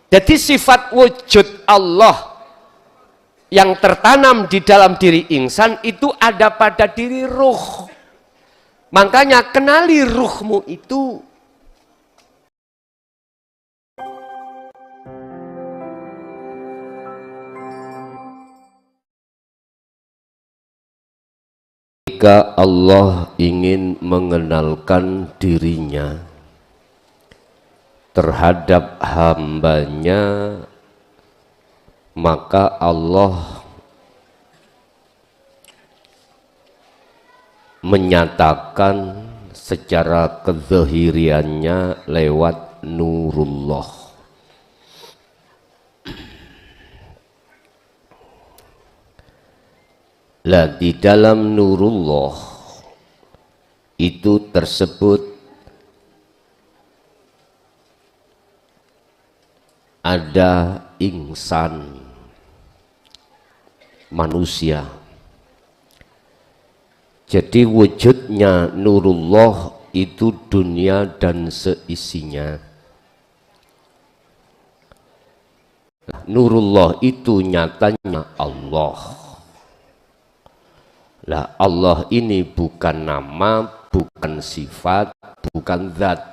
Jadi sifat wujud Allah yang tertanam di dalam diri insan itu ada pada diri ruh. Makanya kenali ruhmu itu. Jika Allah ingin mengenalkan dirinya terhadap hambanya, maka Allah menyatakan secara kezahiriannya lewat nurullah. Lah di dalam nurullah itu tersebut ada insan, manusia. Jadi wujudnya nurullah itu dunia dan seisinya. Nurullah itu nyatanya Allah. Lah Allah ini bukan nama, bukan sifat, bukan zat.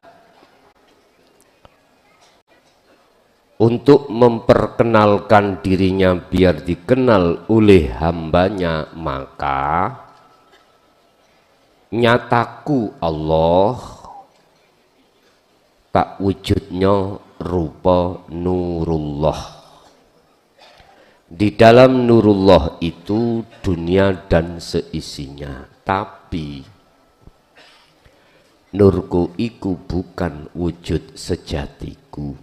Untuk memperkenalkan dirinya biar dikenal oleh hambanya, maka nyataku Allah tak wujudnya rupa nurullah. Di dalam nurullah itu dunia dan seisinya, tapi nurku iku bukan wujud sejatiku.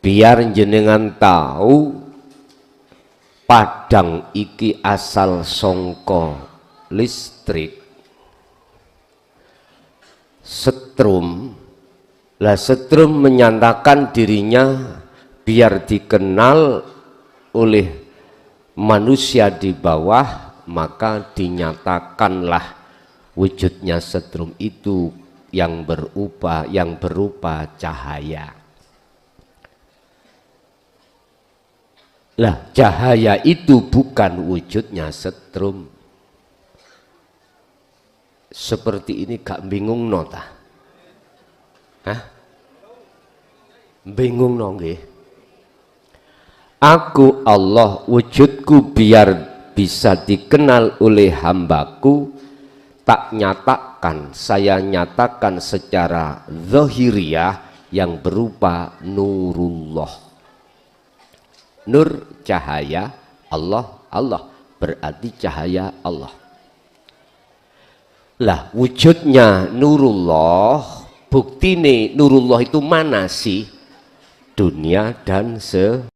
Biar jenengan tahu padang iki asal songko listrik setrum. Lah setrum menyatakan dirinya biar dikenal oleh manusia di bawah, maka dinyatakanlah wujudnya setrum itu yang berupa cahaya. Lah cahaya itu bukan wujudnya setrum. Seperti ini gak bingung nota? Hah? Bingung no nggih? Aku Allah wujudku biar bisa dikenal oleh hambaku, tak nyatakan, saya nyatakan secara zahiriyah yang berupa nurullah. Nur cahaya, Allah berarti cahaya Allah. Lah wujudnya nurullah, buktine nurullah itu mana sih? Dunia dan seisinya.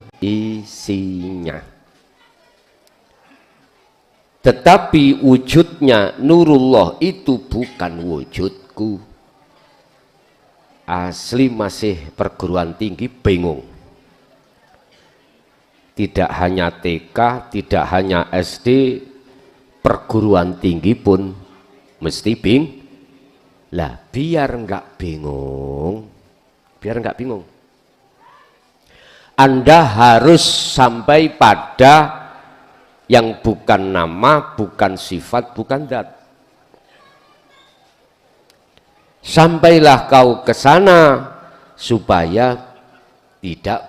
Tetapi wujudnya nurullah itu bukan wujudku. Asli masih perguruan tinggi bingung. Tidak hanya TK, tidak hanya SD, perguruan tinggi pun mesti bingung. Lah biar nggak bingung, Anda harus sampai pada yang bukan nama, bukan sifat, bukan zat. Sampailah kau ke sana supaya tidak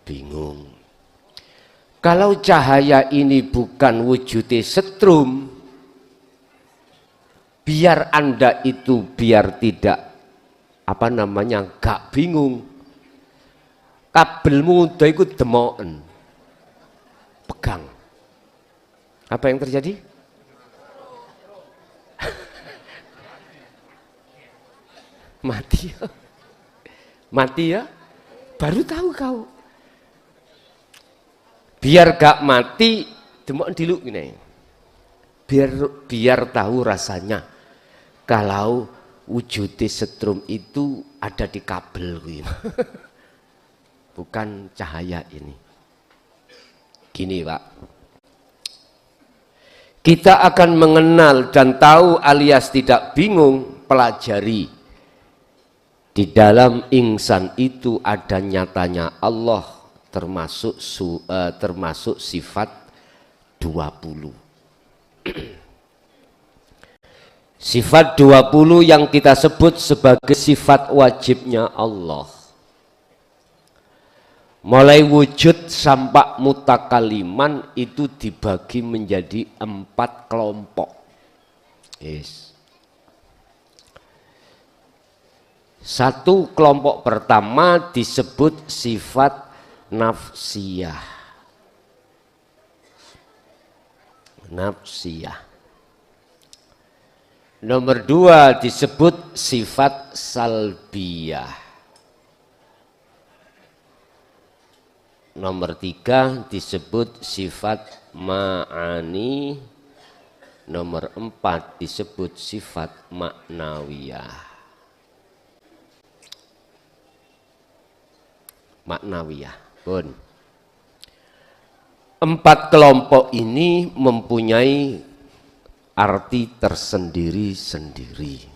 bingung. Kalau cahaya ini bukan wujudnya setrum, biar Anda itu biar tidak gak bingung. Kabelmu udah ikut demoken, pegang. Apa yang terjadi? Mati ya? Baru tahu kau. Biar gak mati, demoken diluk gini. Biar tahu rasanya kalau wujud setrum itu ada di kabel gitu. Bukan cahaya ini. Gini Pak, kita akan mengenal dan tahu alias tidak bingung, pelajari Di dalam ingsan itu ada nyatanya Allah, termasuk sifat 20. Sifat 20 yang kita sebut sebagai sifat wajibnya Allah. Mulai wujud sampai mutakaliman itu dibagi menjadi 4 kelompok. Yes. Satu kelompok pertama disebut sifat nafsiyah. Nafsiyah. Nomor 2 disebut sifat salbiyah. Nomor 3 disebut sifat ma'ani. Nomor 4 disebut sifat maknawiyah. Maknawiyah pun. 4 kelompok ini mempunyai arti tersendiri-sendiri.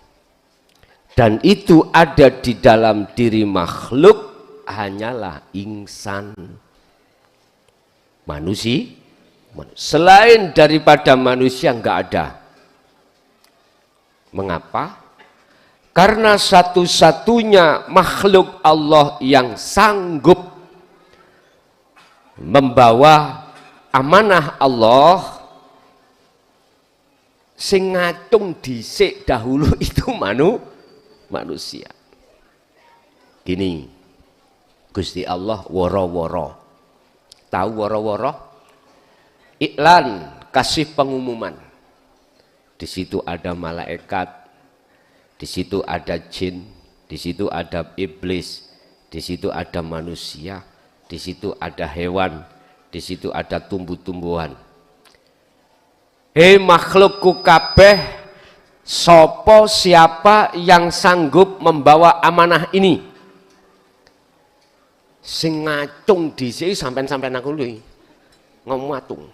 Dan itu ada di dalam diri makhluk hanyalah insan. Manusia. Selain daripada manusia enggak ada. Mengapa? Karena satu-satunya makhluk Allah yang sanggup membawa amanah Allah sing ngacung dhisik dahulu itu manusia. Gini, Gusti Allah woro-woro. Tahu woro-woro? Iklan, kasih pengumuman. Di situ ada malaikat, di situ ada jin, di situ ada iblis, di situ ada manusia, di situ ada hewan, di situ ada tumbuh-tumbuhan. Hei makhlukku kabeh, sopo siapa yang sanggup membawa amanah ini? Sing ngacung dhisik sampean-sampean aku lho ngomong atung.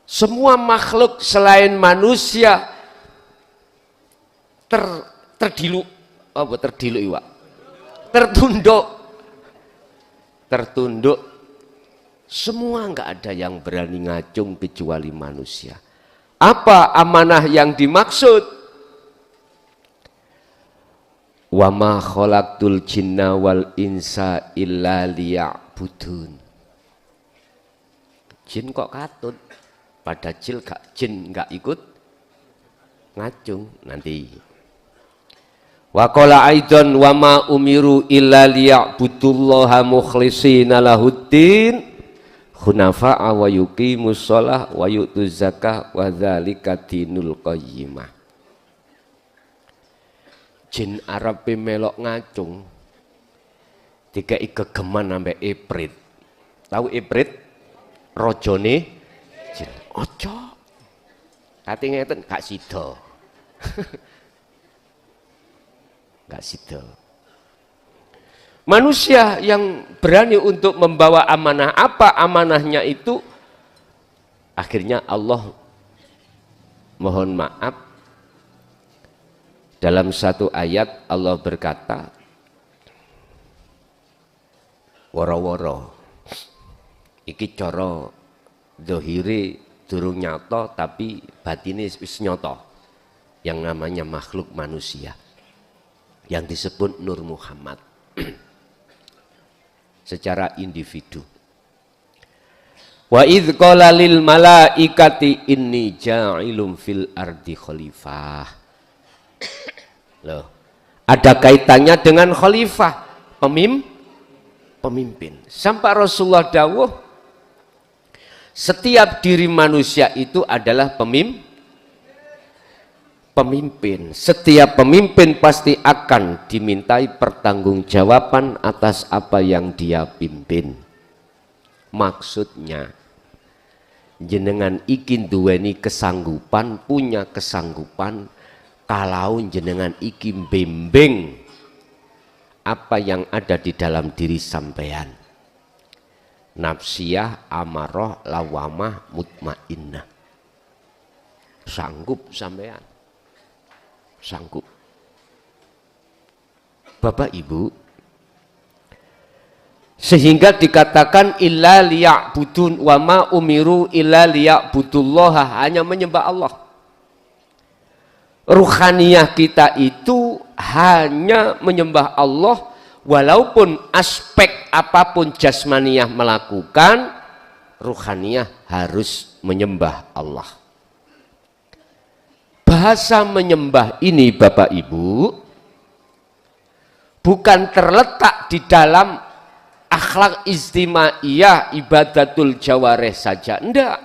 Semua makhluk selain manusia tertunduk, semua enggak ada yang berani ngacung kecuali manusia. Apa amanah yang dimaksud? Wa ma khalaqtul jinna wal insa illa liya'budun. Jin kok katut? Pada jin enggak ikut ngacung nanti. Wa qala aidan wa ma umiru illa liya'budullaha mukhlishina lahuddin hunafa'a wa yuqimus shalah wa yu'tuz zakah wa dzalika dinul qayyimah. Jin Arab melok ngacung dikai gegeman sampai Ibrit. Tahu Ibrit? Rojone jin. Ojo. Kate ngeten gak sida. Gak sida. Manusia yang berani untuk membawa amanah, apa amanahnya itu? Akhirnya Allah mohon maaf, dalam satu ayat Allah berkata, woro-woro iki cara zahire durung nyata tapi batine wis nyata, yang namanya makhluk manusia yang disebut Nur Muhammad secara individu. Wa idz qala lil malaikati inni ja'ilum fil ardi khalifah. Loh, ada kaitannya dengan khalifah, pemimpin. Sampai Rasulullah dawuh, setiap diri manusia itu adalah pemimpin. Setiap pemimpin pasti akan dimintai pertanggungjawaban atas apa yang dia pimpin. Maksudnya, jenengan iki duweni kesanggupan, punya kesanggupan, kalau jenengan iki bimbing apa yang ada di dalam diri sampean. Nafsiyah, amarah, lawamah, mutmainnah. Sanggup sampean. sanggup. Bapak Ibu, sehingga dikatakan illa liya'budun wa ma umiru illa liya'budullaha, hanya menyembah Allah. Ruhaniyah kita itu hanya menyembah Allah, walaupun aspek apapun jasmaniyah melakukan, ruhaniyah harus menyembah Allah. Bahasa menyembah ini Bapak Ibu bukan terletak di dalam akhlak istimaiyah ibadatul jawareh saja, enggak.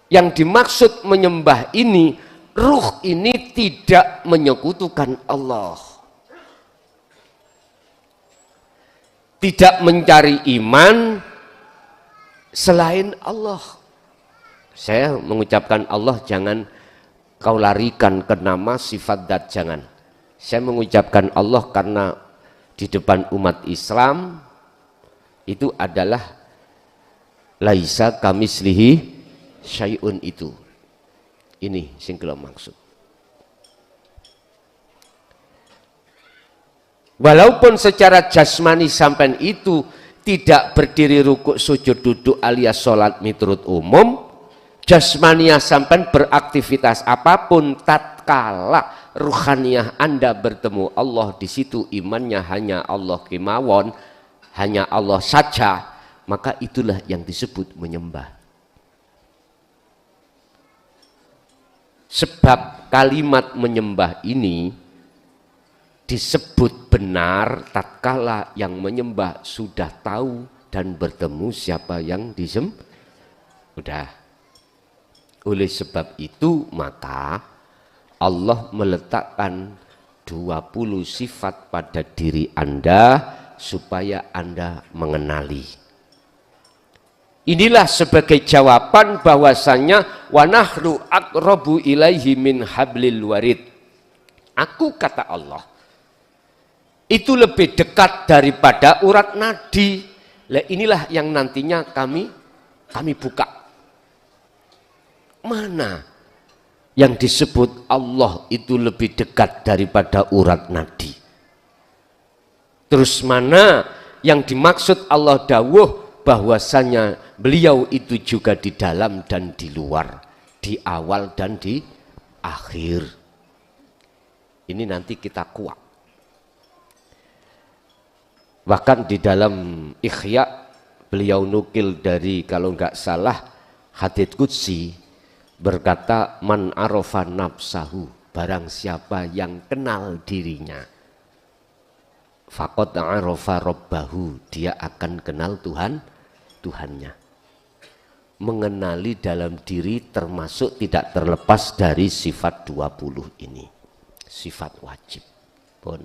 Yang dimaksud menyembah ini, ruh ini tidak menyekutukan Allah, tidak mencari iman selain Allah. Saya mengucapkan Allah, jangan kau larikan ke nama sifat dat, jangan. Saya mengucapkan Allah karena di depan umat Islam itu adalah laisa kamislihi syai'un itu. Ini sing kula maksud. Walaupun secara jasmani sampean itu tidak berdiri rukuk sujud duduk alias sholat miturut umum, jasmaniah sampean beraktivitas apapun, tatkala ruhaniyah Anda bertemu Allah, di situ imannya hanya Allah kemawon, hanya Allah saja, maka itulah yang disebut menyembah. Sebab kalimat menyembah ini disebut benar tatkala yang menyembah sudah tahu dan bertemu siapa yang disembah. Udah. Oleh sebab itu maka Allah meletakkan 20 sifat pada diri Anda supaya Anda mengenali. Inilah sebagai jawaban bahwasanya wa nahru aqrabu ilaihi min hablil warid. Aku, kata Allah, itu lebih dekat daripada urat nadi. Lah inilah yang nantinya kami buka. Mana yang disebut Allah itu lebih dekat daripada urat nadi? Terus mana yang dimaksud Allah dawuh bahwasanya beliau itu juga di dalam dan di luar, di awal dan di akhir? Ini nanti kita kuak. Bahkan di dalam Ikhya beliau nukil dari, kalau nggak salah, hadits qudsi berkata, man arofa nafsahu, barang siapa yang kenal dirinya, faqad arofa robbahu, dia akan kenal Tuhannya. Mengenali dalam diri termasuk tidak terlepas dari sifat 20 ini, sifat wajib pun.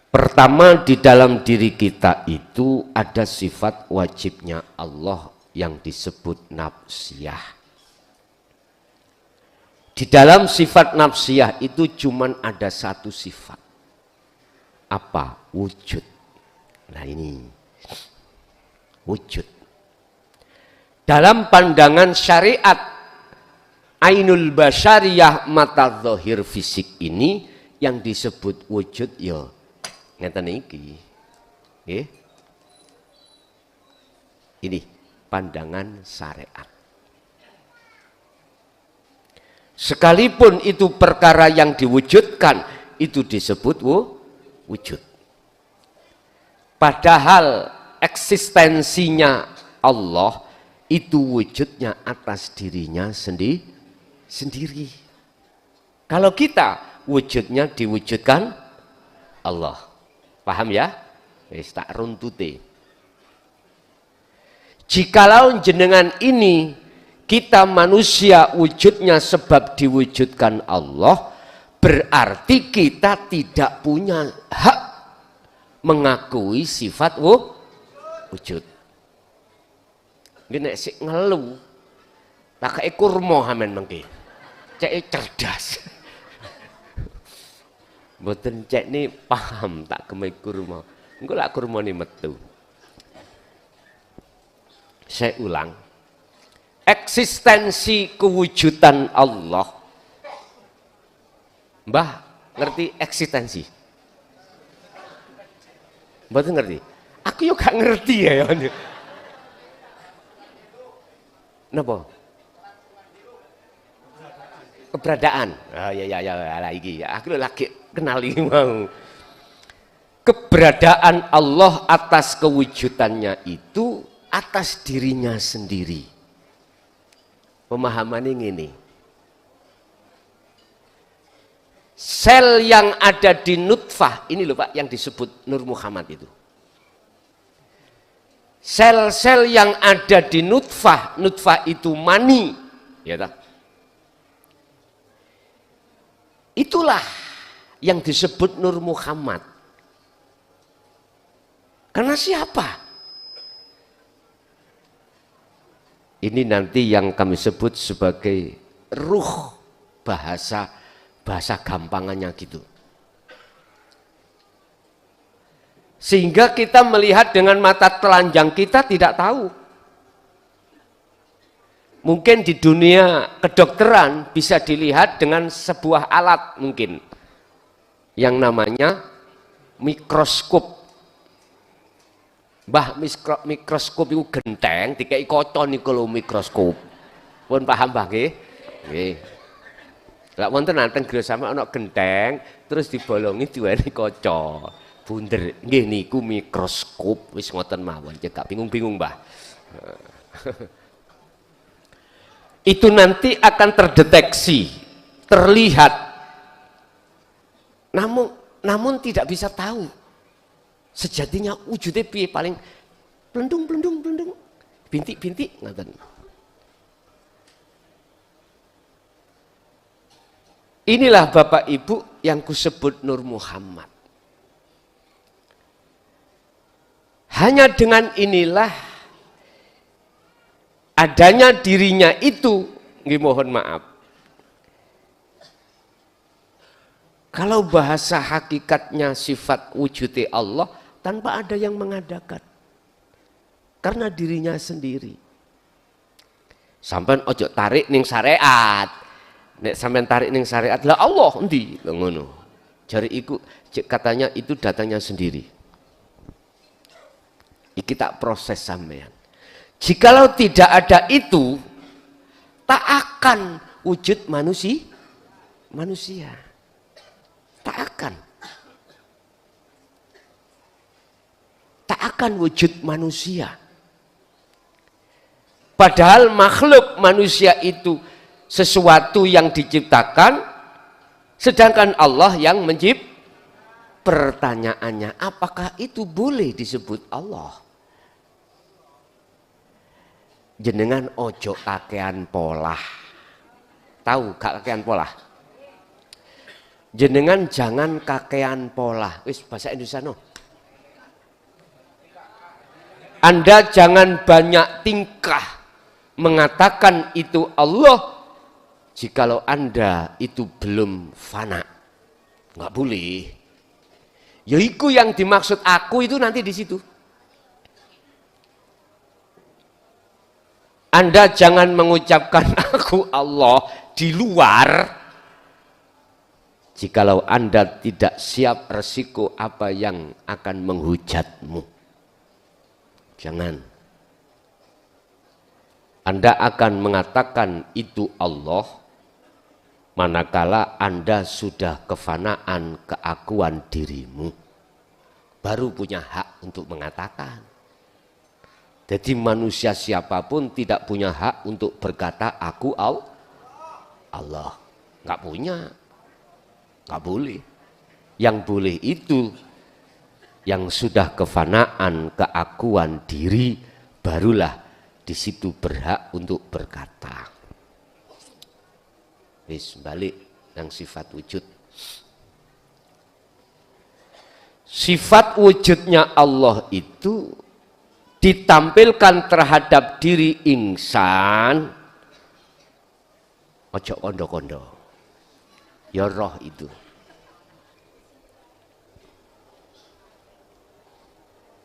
Pertama, di dalam diri kita itu ada sifat wajibnya Allah yang disebut nafsiyah. Di dalam sifat nafsiyah itu cuman ada satu sifat. Apa? Wujud. Nah ini wujud. Dalam pandangan syariat ainul basyariyah, mata zahir fisik ini yang disebut wujud ya ngeten iki. Nggih. Ini pandangan syariat. Sekalipun itu perkara yang diwujudkan itu disebut wujud. Padahal eksistensinya Allah itu wujudnya atas dirinya sendiri. Kalau kita wujudnya diwujudkan Allah. Paham ya? Wis tak runtute. Jikalau jenengan ini kita manusia wujudnya sebab diwujudkan Allah, berarti kita tidak punya hak mengakui sifat wujud. Nek sik ngelu tak kaya kurma amen mengki. Cek cerdas. Mboten cek ni paham tak kemai kurma. Engko lak kurma ni metu. Saya ulang. Eksistensi kewujudan Allah Mbah ngerti eksistensi? Mbah ngerti? Aku yo gak ngerti ya. Napa? Keberadaan. Ah ya lagi. Aku lagi kenali mau. Keberadaan Allah atas kewujudannya itu atas dirinya sendiri. Pemahaman ini. Sel yang ada di nutfah, ini loh Pak yang disebut Nur Muhammad itu. Sel-sel yang ada di nutfah, nutfah itu mani, ya tak? Itulah yang disebut Nur Muhammad. Karena siapa? Ini nanti yang kami sebut sebagai ruh, bahasa gampangannya gitu. Sehingga kita melihat dengan mata telanjang kita tidak tahu. Mungkin di dunia kedokteran bisa dilihat dengan sebuah alat mungkin yang namanya mikroskop. Mbah mikroskop itu genteng, dikai kaca niku lho mikroskop. Pun paham Mbah nggih? Nggih. Lah wonten nanten griya sampe ana genteng terus dibolongi diweni kaca. Bunder nggih niku mikroskop wis ngoten mawon, gak bingung-bingung Mbah. Itu nanti akan terdeteksi, terlihat. Namun tidak bisa tahu sejatinya wujudnya piye, paling blendung bintik ngaten. Inilah Bapak Ibu yang kusebut Nur Muhammad. Hanya dengan inilah adanya dirinya itu, nggih mohon maaf. Kalau bahasa hakikatnya sifat wujudnya Allah tanpa ada yang mengadakan. Karena dirinya sendiri. Sampeyan ojo tarik ning syariat. Nek sampeyan tarik ning syariat lah Allah endi ngono. Jari iku katanya itu datangnya sendiri. Iki tak proses sampean. Jikalau tidak ada itu, tak akan wujud manusia. Tak akan wujud manusia. Padahal makhluk manusia itu sesuatu yang diciptakan, sedangkan Allah yang menciptakan. Pertanyaannya, apakah itu boleh disebut Allah? Jenengan ojo kakean polah. Tahu gak kakean polah? Jenengan jangan kakean polah. Wis bahasa Indonesia no. Anda jangan banyak tingkah mengatakan itu Allah jikalau Anda itu belum fana. Nggak boleh. Yaiku yang dimaksud aku itu nanti di situ. Anda jangan mengucapkan aku Allah di luar jikalau Anda tidak siap resiko apa yang akan menghujatmu. Jangan. Anda akan mengatakan itu Allah manakala Anda sudah kefanaan keakuan dirimu, baru punya hak untuk mengatakan. Jadi manusia siapapun tidak punya hak untuk berkata aku Allah, nggak punya, nggak boleh. Yang boleh itu yang sudah kefanaan keakuan diri, barulah di situ berhak untuk berkata. Wis balik yang sifat wujud. Sifat wujudnya Allah itu ditampilkan terhadap diri insan. Ojo kondo-kondo. Ya roh itu.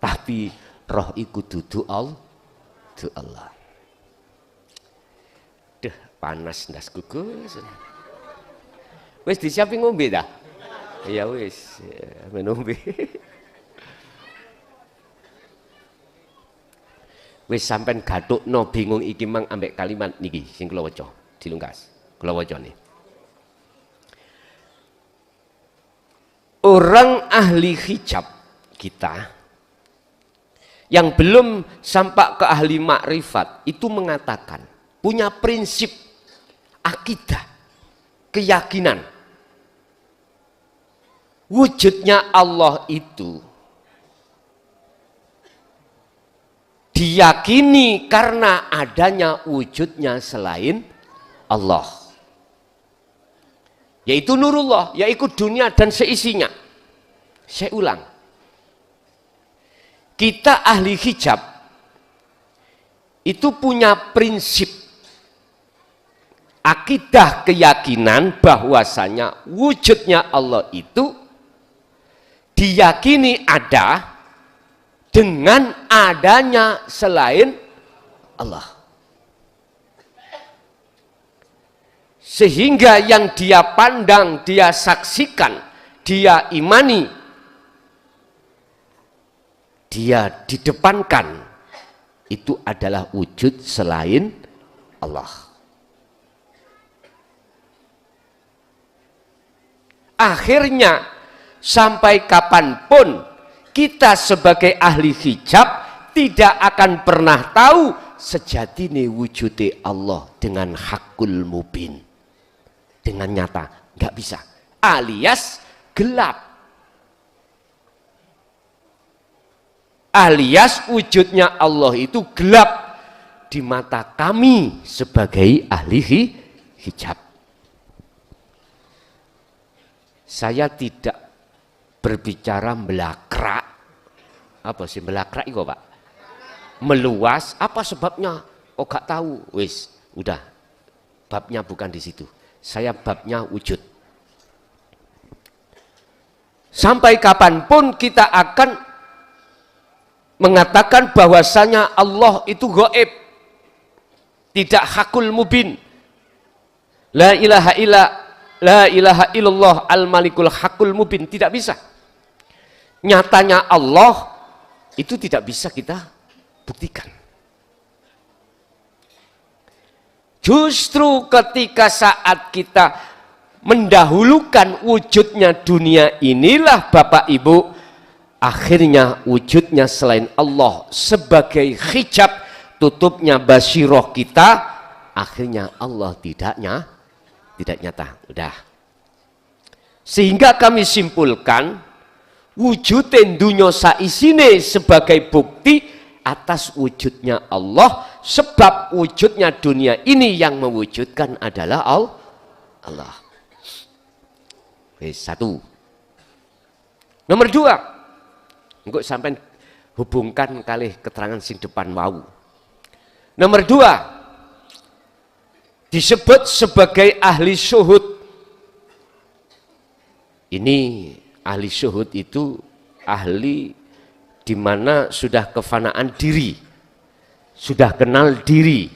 Tapi roh iku dudu Allah. Panas ndas gugus. Wis disiapi ngombe dah. Ya wis, ngombe. Wis sampean gathukno bingung iki mang ambek kalimat niki sing kula waca, dilungkas. Kula wacane. Orang ahli hijab kita yang belum sampai ke ahli makrifat itu mengatakan punya prinsip akidah, keyakinan wujudnya Allah itu diyakini karena adanya wujudnya selain Allah, yaitu nurullah, yaitu dunia dan seisinya. Saya ulang, kita ahli hijab itu punya prinsip akidah keyakinan bahwasanya wujudnya Allah itu diyakini ada dengan adanya selain Allah. Sehingga yang dia pandang, dia saksikan, dia imani, dia didepankan, itu adalah wujud selain Allah. Akhirnya sampai kapanpun kita sebagai ahli hijab tidak akan pernah tahu sejatine wujudnya Allah dengan hakul mubin, dengan nyata, nggak bisa, alias gelap, alias wujudnya Allah itu gelap di mata kami sebagai ahli hijab. Saya tidak berbicara belakrak. Apa sih belakrak itu Pak? Meluas, apa sebabnya? Oh gak tahu, wis, udah, babnya bukan di situ. Saya babnya wujud. Sampai kapanpun kita akan mengatakan bahwasanya Allah itu gaib, tidak hakul mubin. La ilaha illallah al-malikul hakul mubin, tidak bisa. Nyatanya Allah itu tidak bisa kita buktikan. Justru ketika saat kita mendahulukan wujudnya dunia inilah Bapak Ibu, akhirnya wujudnya selain Allah sebagai hijab tutupnya basiroh kita, akhirnya Allah tidak nyata. Udah. Sehingga kami simpulkan wujudin dunya saisine sebagai bukti atas wujudnya Allah, sebab wujudnya dunia ini yang mewujudkan adalah Allah. Satu. Nomor dua, engko sampai hubungkan kali keterangan sing depan wau. Nomor dua, disebut sebagai ahli syuhud. Ini ahli syuhud itu ahli di mana sudah kefanaan diri, sudah kenal diri,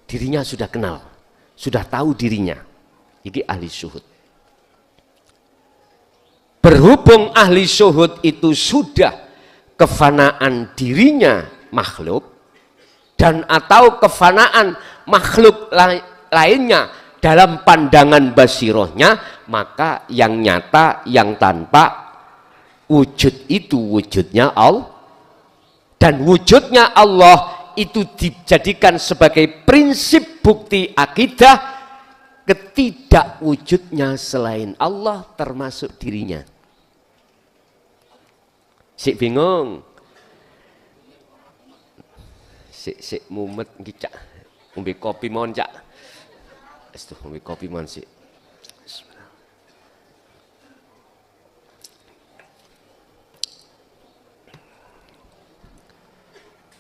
dirinya sudah kenal, sudah tahu dirinya. Ini ahli syuhud. Berhubung ahli syuhud itu sudah kefanaan dirinya makhluk dan atau kefanaan makhluk lainnya dalam pandangan basirohnya, maka yang nyata, yang tanpa wujud itu wujudnya Allah, dan wujudnya Allah itu dijadikan sebagai prinsip bukti akidah ketidakwujudnya selain Allah termasuk dirinya. Sik bingung, sik mumet ngicak, umbi kopi mon cak. Umbi kopi mon sik.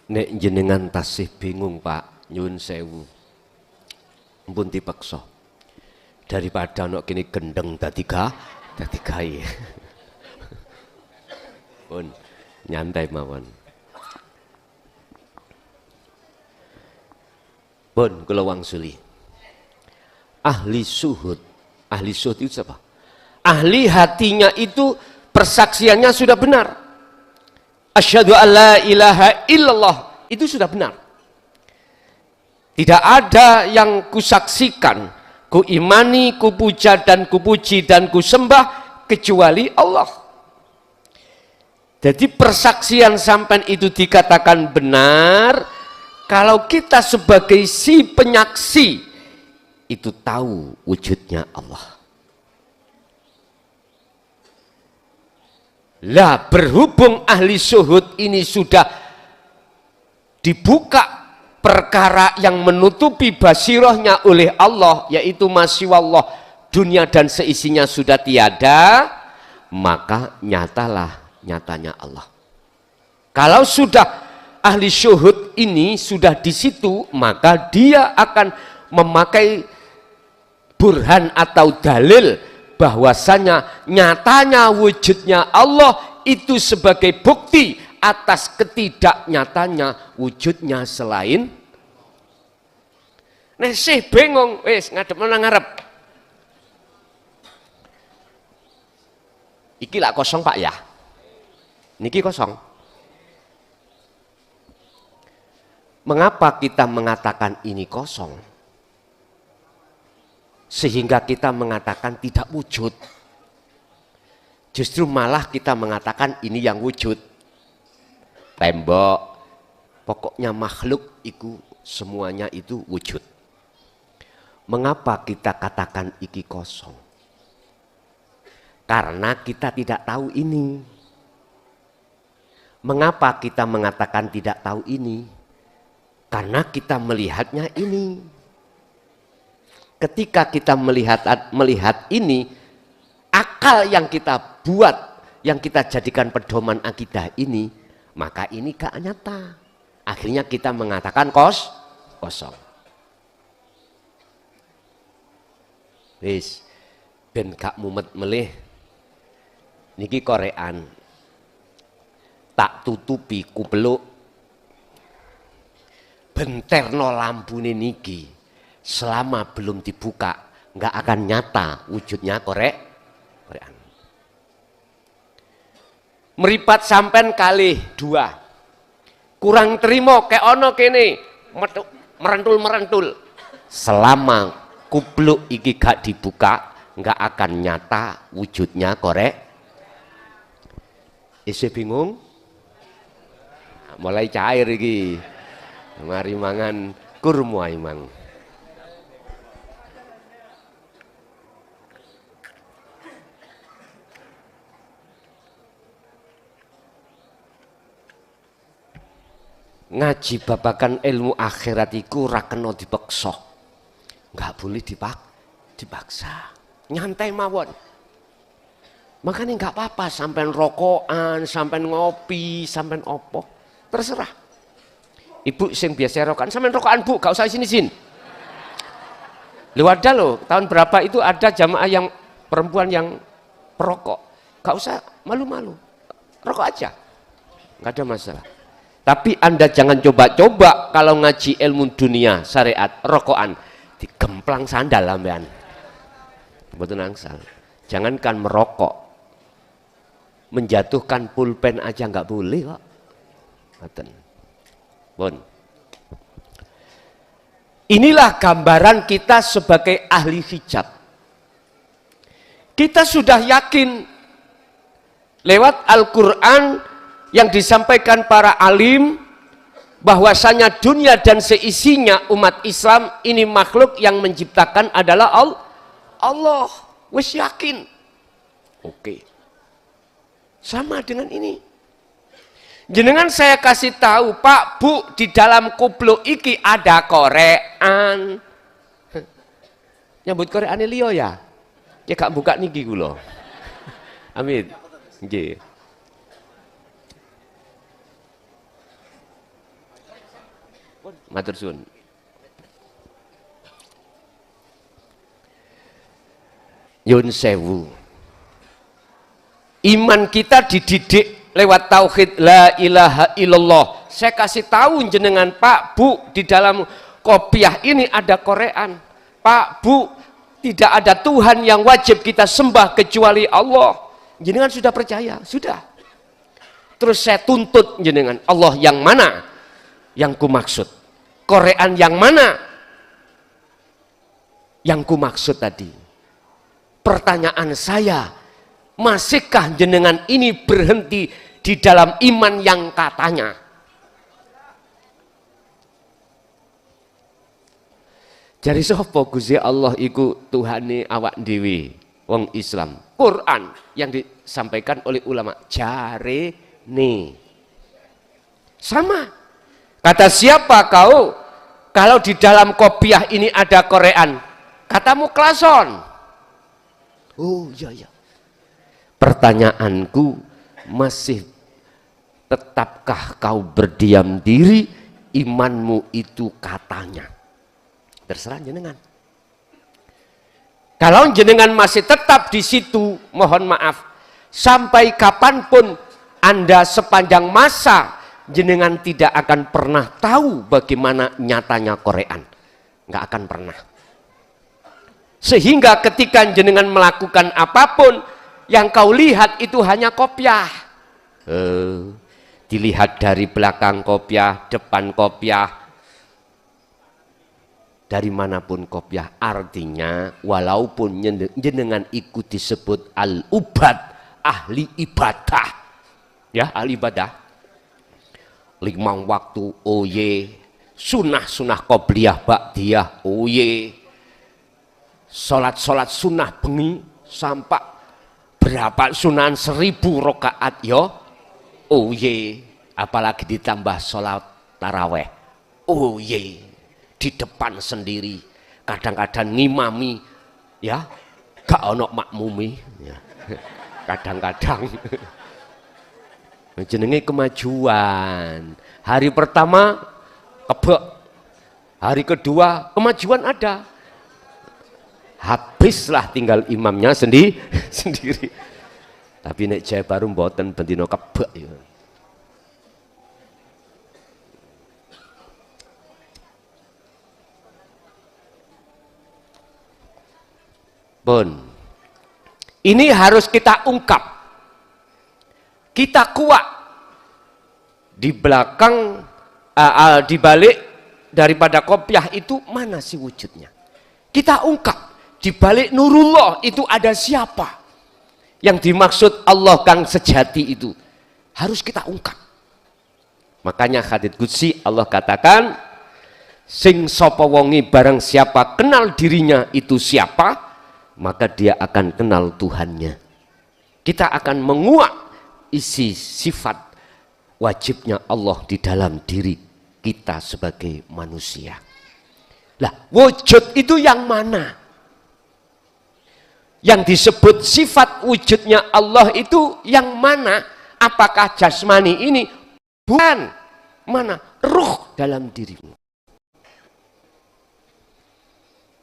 Nek jenengan tasih bingung Pak, nyuwun sewu, mpun dipeksa. Daripada nok kini gendeng dadi gawe. Pun nyantai mawon. Pun kula wangsuli. Ahli syuhud Ahli syuhud itu siapa? Ahli hatinya itu persaksiannya sudah benar. Asyhadu an la ilaha illallah, itu sudah benar. Tidak ada yang kusaksikan, kuimani, kupuja dan kupuji dan kusembah kecuali Allah. Jadi persaksian sampean itu dikatakan benar kalau kita sebagai si penyaksi itu tahu wujudnya Allah. Lah berhubung ahli syuhud ini sudah dibuka perkara yang menutupi basirohnya oleh Allah, yaitu masyiwallah, dunia dan seisinya sudah tiada, maka nyatanya Allah. Kalau sudah ahli syuhud ini sudah di situ, maka dia akan memakai burhan atau dalil bahwasanya nyatanya wujudnya Allah itu sebagai bukti atas ketidaknyatanya wujudnya selain. Nek sih bengong wis ngadep nang ngarep. Iki lah kosong Pak ya. Niki kosong. Mengapa kita mengatakan ini kosong? Sehingga kita mengatakan tidak wujud. Justru malah kita mengatakan ini yang wujud. Tembok, pokoknya makhluk itu semuanya itu wujud. Mengapa kita katakan iki kosong? Karena kita tidak tahu ini. Mengapa kita mengatakan tidak tahu ini? Karena kita melihatnya ini. Ketika kita melihat ini, akal yang kita buat, yang kita jadikan pedoman akidah ini, maka ini gak nyata. Akhirnya kita mengatakan kosong. Wis, ben gak mumet melih. Niki korean. Tak tutupi kupeluk. Benterno lampune niki. Selama belum dibuka, nggak akan nyata wujudnya korean. Meripat sampen kali 2. Kurang terima kayak ono kene merentul. Selama kupluk iki gak dibuka, nggak akan nyata wujudnya korek. Isi bingung? Mulai cair iki. Mari mangan kurma imang. Ngaji babakan ilmu akhirat iku ora kena dipaksa. Enggak boleh dipaksa. Nyantai mawon. Makanya enggak apa-apa sampean rokokan, sampean ngopi, sampean opo. Terserah. Ibu sing biasa rokokan, sampean rokokan Bu, gak usah sini-sini. Lu ada loh, tahun berapa itu ada jamaah yang perempuan yang perokok. Gak usah malu-malu. Rokok aja. Enggak ada masalah. Tapi Anda jangan coba-coba kalau ngaji ilmu dunia, syariat, rokokan, digemplang sandal ambean. Betul nangsal. Jangankan merokok, menjatuhkan pulpen aja nggak boleh kok. Betul. Bon. Inilah gambaran kita sebagai ahli hijab. Kita sudah yakin lewat Al-Quran yang disampaikan para alim bahwasanya dunia dan seisinya umat Islam ini makhluk yang menciptakan adalah Allah. Wis yakin. Oke. Sama dengan ini. Jenengan saya kasih tahu, Pak, Bu, di dalam kupluk iki ada korean. Nyambut korean liyo ya. Ya gak buka niki kula. Amin. Nggih. Matur suwun. Yun sewu. Iman kita dididik lewat tauhid la ilaha illallah. Saya kasih tahu jenengan, Pak, Bu, di dalam kopiah ini ada korean. Pak, Bu, tidak ada Tuhan yang wajib kita sembah kecuali Allah. Jenengan sudah percaya? Sudah. Terus saya tuntut jenengan, Allah yang mana yang ku maksud? Korean yang mana yang ku maksud tadi? Pertanyaan saya, masihkah jenengan ini berhenti di dalam iman yang katanya? Jari sapa Gusti Allah iku Tuhane awak dhewe wong Islam. Quran yang disampaikan oleh ulama jare nih sama. Kata siapa kau kalau di dalam kopiah ini ada Korean? Katamu klason. Oh iya iya. Pertanyaanku, masih tetapkah kau berdiam diri? Imanmu itu katanya. Terserah jenengan. Kalau jenengan masih tetap di situ, mohon maaf, sampai kapanpun Anda sepanjang masa jenengan tidak akan pernah tahu bagaimana nyatanya Korean. Nggak akan pernah. Sehingga ketika jenengan melakukan apapun, yang kau lihat itu hanya kopiah. Dilihat dari belakang kopiah, depan kopiah, dari manapun kopiah. Artinya walaupun jenengan ikut disebut al-ubad, ahli ibadah, ya ahli ibadah, 5 waktu oye, sunah qobliyah ba'diyah oye, sholat sunnah bengi sampai berapa sunan 1000 rakaat yo oye, apalagi ditambah sholat taraweh oye, di depan sendiri, kadang-kadang ngimami, ya gak ono makmumi, ya. Kadang-kadang jenenge kemajuan. Hari pertama kebek, hari kedua kemajuan ada, habislah tinggal imamnya sendiri. Tapi nek Jawa Baru mboten bendino kebek ya. Pun ini harus kita ungkap, kita kuat di belakang, di balik daripada kopiah itu mana sih wujudnya? Kita ungkap di balik nurullah itu ada siapa? Yang dimaksud Allah kang sejati itu harus kita ungkap. Makanya hadits qudsi Allah katakan, sing sapa wongi barang siapa kenal dirinya itu siapa, maka dia akan kenal Tuhannya. Kita akan menguak isi sifat wajibnya Allah di dalam diri kita sebagai manusia. Lah, wujud itu yang mana? Yang disebut sifat wujudnya Allah itu yang mana? Apakah jasmani ini? Bukan. Mana? Ruh dalam dirimu.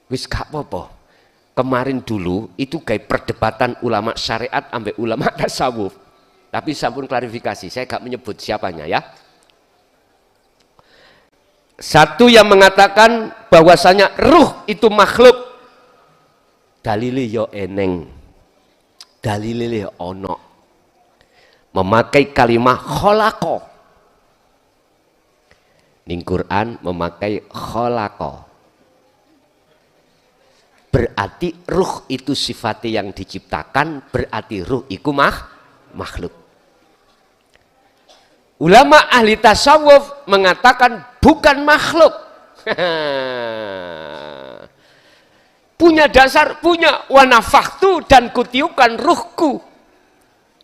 Wis gak apa-apa. Kemarin dulu itu kayak perdebatan ulama syariat sampai ulama tasawuf. Tapi sampun klarifikasi, saya gak menyebut siapanya ya. Satu yang mengatakan bahwasanya ruh itu makhluk, dalile yo eneng, dalile yo ono. Memakai kalimat kholako. Ning Quran memakai kholako. Berarti ruh itu sifatnya yang diciptakan, berarti ruh itu makhluk. Ulama ahli tasawuf mengatakan bukan makhluk. Punya dasar, punya wanafaktu dan kutiukan ruhku.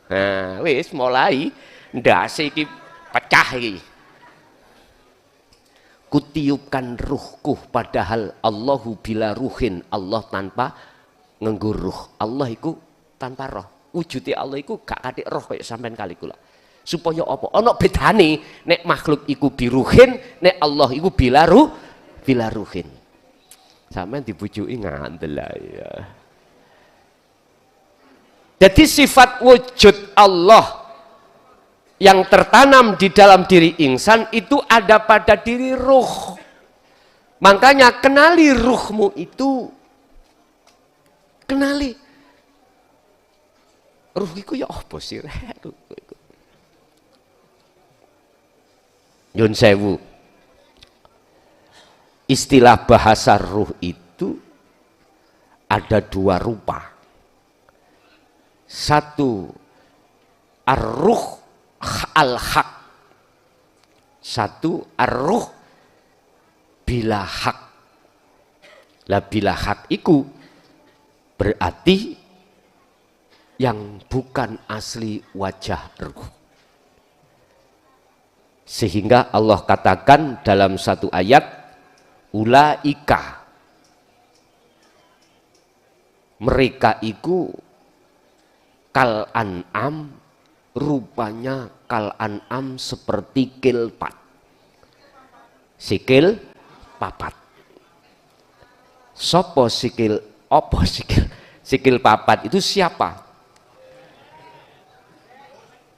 Nah, wis mulai ndase iki pecah iki. Kutiupkan ruhku, padahal Allahu bila ruhin, Allah tanpa nganggo ruh. Allah iku tanpa roh. Wujudnya Allah iku gak katik roh kayak sampean kali kula. Supaya apa? Ana bedane nek makhluk iku biruhin, nek Allah iku bila ruhin. Sampean dibujuki ngandel ya. Jadi sifat wujud Allah yang tertanam di dalam diri insan itu ada pada diri ruh. Makanya kenali ruhmu itu. kenali. Ruh iku ya apa sih? Nyun sewu. Istilah bahasa ruh itu ada dua rupa. Satu ar-ruh al-haq. Satu ar-ruh bila hak. Lah bila hak iku berarti yang bukan asli wajah ruh. Sehingga Allah katakan dalam satu ayat, ulaika, mereka iku kal an'am, rupanya kal an'am seperti kilpat. Sikil papat. Sopo sikil, opo sikil? Sikil papat itu siapa?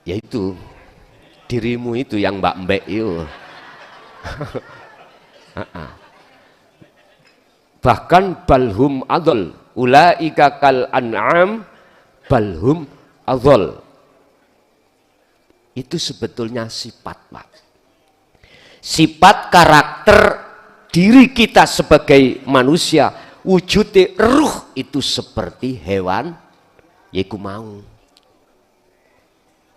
Yaitu dirimu itu yang mbak-mbek itu. Bahkan balhum adol, ulaika kal an'am balhum adol. Itu sebetulnya sifat, Pak. Sifat karakter diri kita sebagai manusia, wujudnya ruh itu seperti hewan, yaiku mau.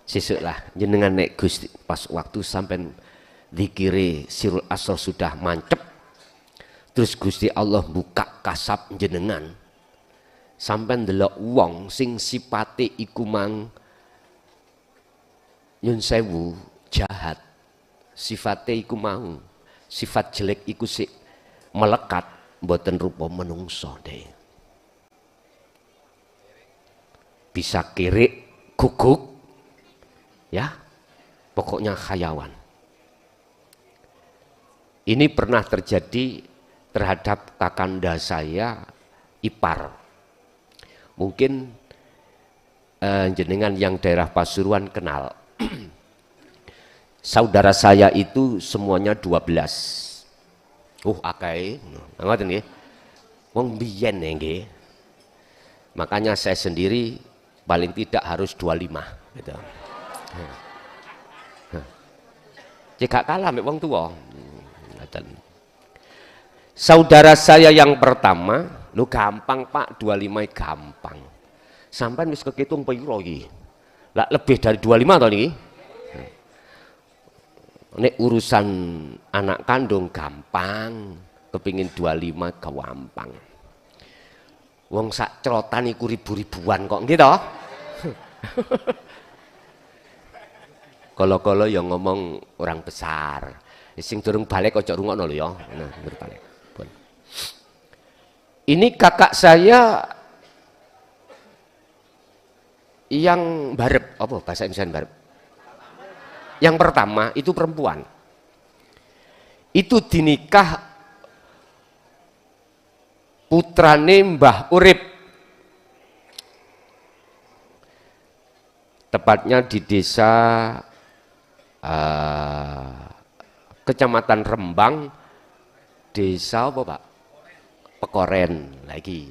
Sesuk lah jenengan nek Gusti pas waktu sampai dikiri sirul asr sudah mancep, terus Gusti Allah buka kasab jenengan sampai ndelok wong sing sipate iku mang nyun sewu jahat, sifate iku mau sifat jelek iku sik melekat mboten rupa menungso deh, bisa kirik guguk ya, pokoknya khayawan. Ini pernah terjadi terhadap kakanda saya ipar. Mungkin jenengan yang daerah Pasuruan kenal. Saudara saya itu semuanya 12. Akeh. Ngoten nggih. Wong biyen nggih. Makanya saya sendiri paling tidak harus 25 gitu. Jika kalah mek wong tua. Saudara saya yang pertama, lu gampang Pak, 25 gampang. Sampai wis kekitung piro iki? Lah lebih dari 25 to niki. Nek urusan anak kandung gampang, kepingin 25 gampang. Wong sak celotan iku ribu-ribuan kok nggih to? Kala-kala yang ngomong orang besar. Sing durung balik ojo rungokno lho ya. Nah, balik. Ini kakak saya yang barep, apa bahasa Indonesia barep? Yang pertama itu perempuan. Itu dinikah putrane Mbah Urip. Tepatnya di desa Kecamatan Rembang, desa apa Pak? Pekoren lagi.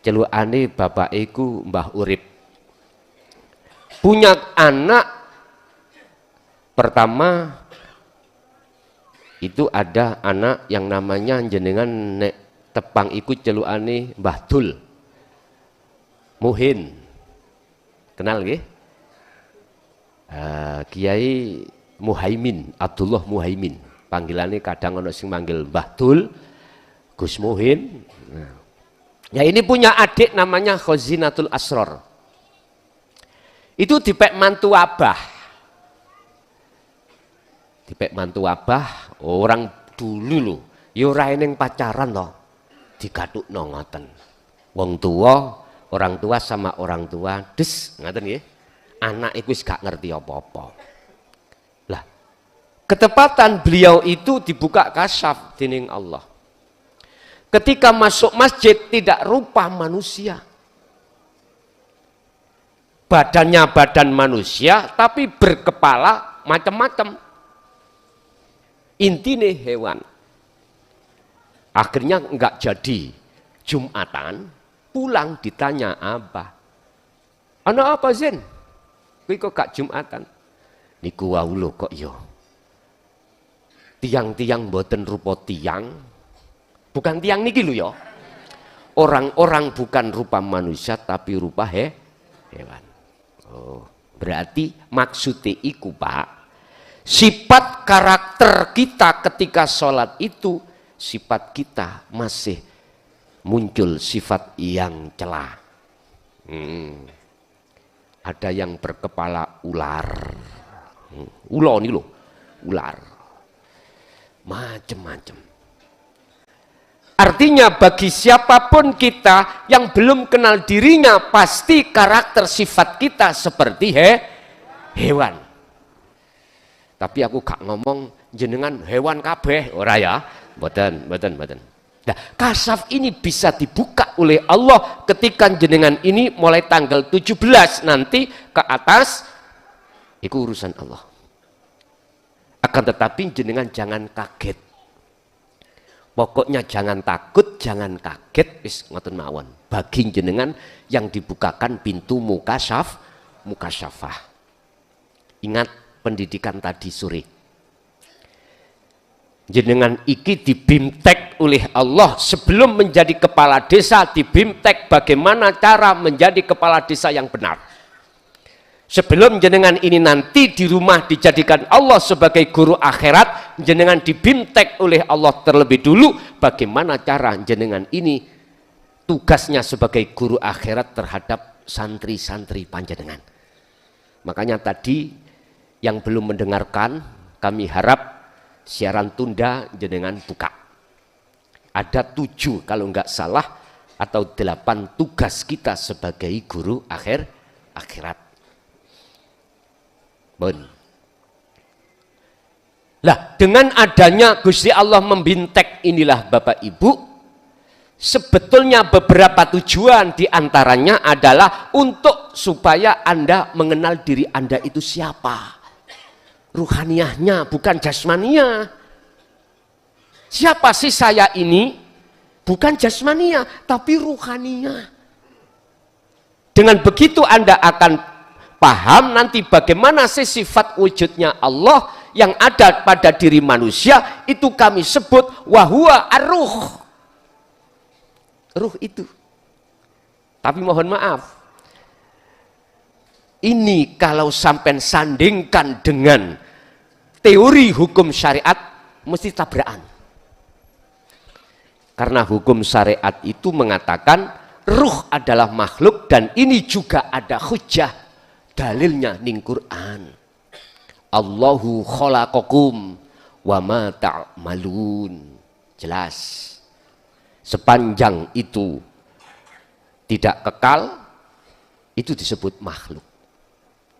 Celukane bapak iku Mbah Urip. Punya anak pertama itu ada anak yang namanya jenengan nek tepang iku celukane Mbah Dul. Muhin. Kenal nggih? Kiai Muhaimin, Abdullah Muhaimin. Panggilannya kadang ono sing manggil Mbah Dul, Gus Muhin. Nah. Ya ini punya adik namanya Khazinatul Asror. Itu dipek mantu abah. Dipek mantu abah, orang dulu lho, ya ora eneng pacaran toh. Digathukno ngoten. Wong tua, orang tua sama orang tua, des ngoten nggih. Anak iku wis gak ngerti apa-apa. Lah, ketepatan beliau itu dibuka kasyaf dening Allah. Ketika masuk masjid tidak rupa manusia. Badannya badan manusia tapi berkepala macam-macam. Intine hewan. Akhirnya enggak jadi Jumatan, pulang ditanya Abah, "Ana apa Zen? Kowe kok gak Jumatan?" "Niku wau lho kok yo. Tiang-tiang mboten rupa tiang, bukan tiang niki lho ya. Orang-orang bukan rupa manusia tapi rupa hewan." Oh, berarti maksudnya iku Pak, sifat karakter kita ketika sholat itu, sifat kita masih muncul sifat yang celah. Ada yang berkepala ular, ulo nih loh, ular, macem-macem. Artinya bagi siapapun kita yang belum kenal dirinya, pasti karakter sifat kita seperti hewan. Tapi aku gak ngomong jenengan hewan kabeh, ora ya, mboten. Nah, kasaf ini bisa dibuka oleh Allah ketika jenengan ini mulai tanggal 17 nanti ke atas, itu urusan Allah. Akan tetapi jenengan jangan kaget. Pokoknya jangan takut, jangan kaget, wis ngoten mawon. Bagi jenengan yang dibukakan pintu mukasyafah. Ingat pendidikan tadi sore. Jenengan iki dibimtek oleh Allah sebelum menjadi kepala desa, dibimtek bagaimana cara menjadi kepala desa yang benar. Sebelum jenengan ini nanti di rumah dijadikan Allah sebagai guru akhirat, jenengan dibimtek oleh Allah terlebih dulu bagaimana cara jenengan ini tugasnya sebagai guru akhirat terhadap santri-santri panjenengan. Makanya tadi yang belum mendengarkan, kami harap siaran tunda jenengan buka. Ada 7 kalau enggak salah atau 8 tugas kita sebagai guru akhirat. Lah, dengan adanya Gusti Allah membintek inilah Bapak Ibu, sebetulnya beberapa tujuan diantaranya adalah untuk supaya Anda mengenal diri Anda itu siapa. Ruhaniyahnya, bukan jasmania. Siapa sih saya ini? Bukan jasmania, tapi ruhaniyah. Dengan begitu Anda akan paham nanti bagaimana sih sifat wujudnya Allah yang ada pada diri manusia, itu kami sebut wahwa ar-ruh. Ruh itu. Tapi mohon maaf, ini kalau sampai sandingkan dengan teori hukum syariat mesti tabrakan. Karena hukum syariat itu mengatakan ruh adalah makhluk dan ini juga ada hujjah. Dalilnya ning Quran. Allahu khalaqakum wa ma ta'malun. Jelas. Sepanjang itu tidak kekal, itu disebut makhluk.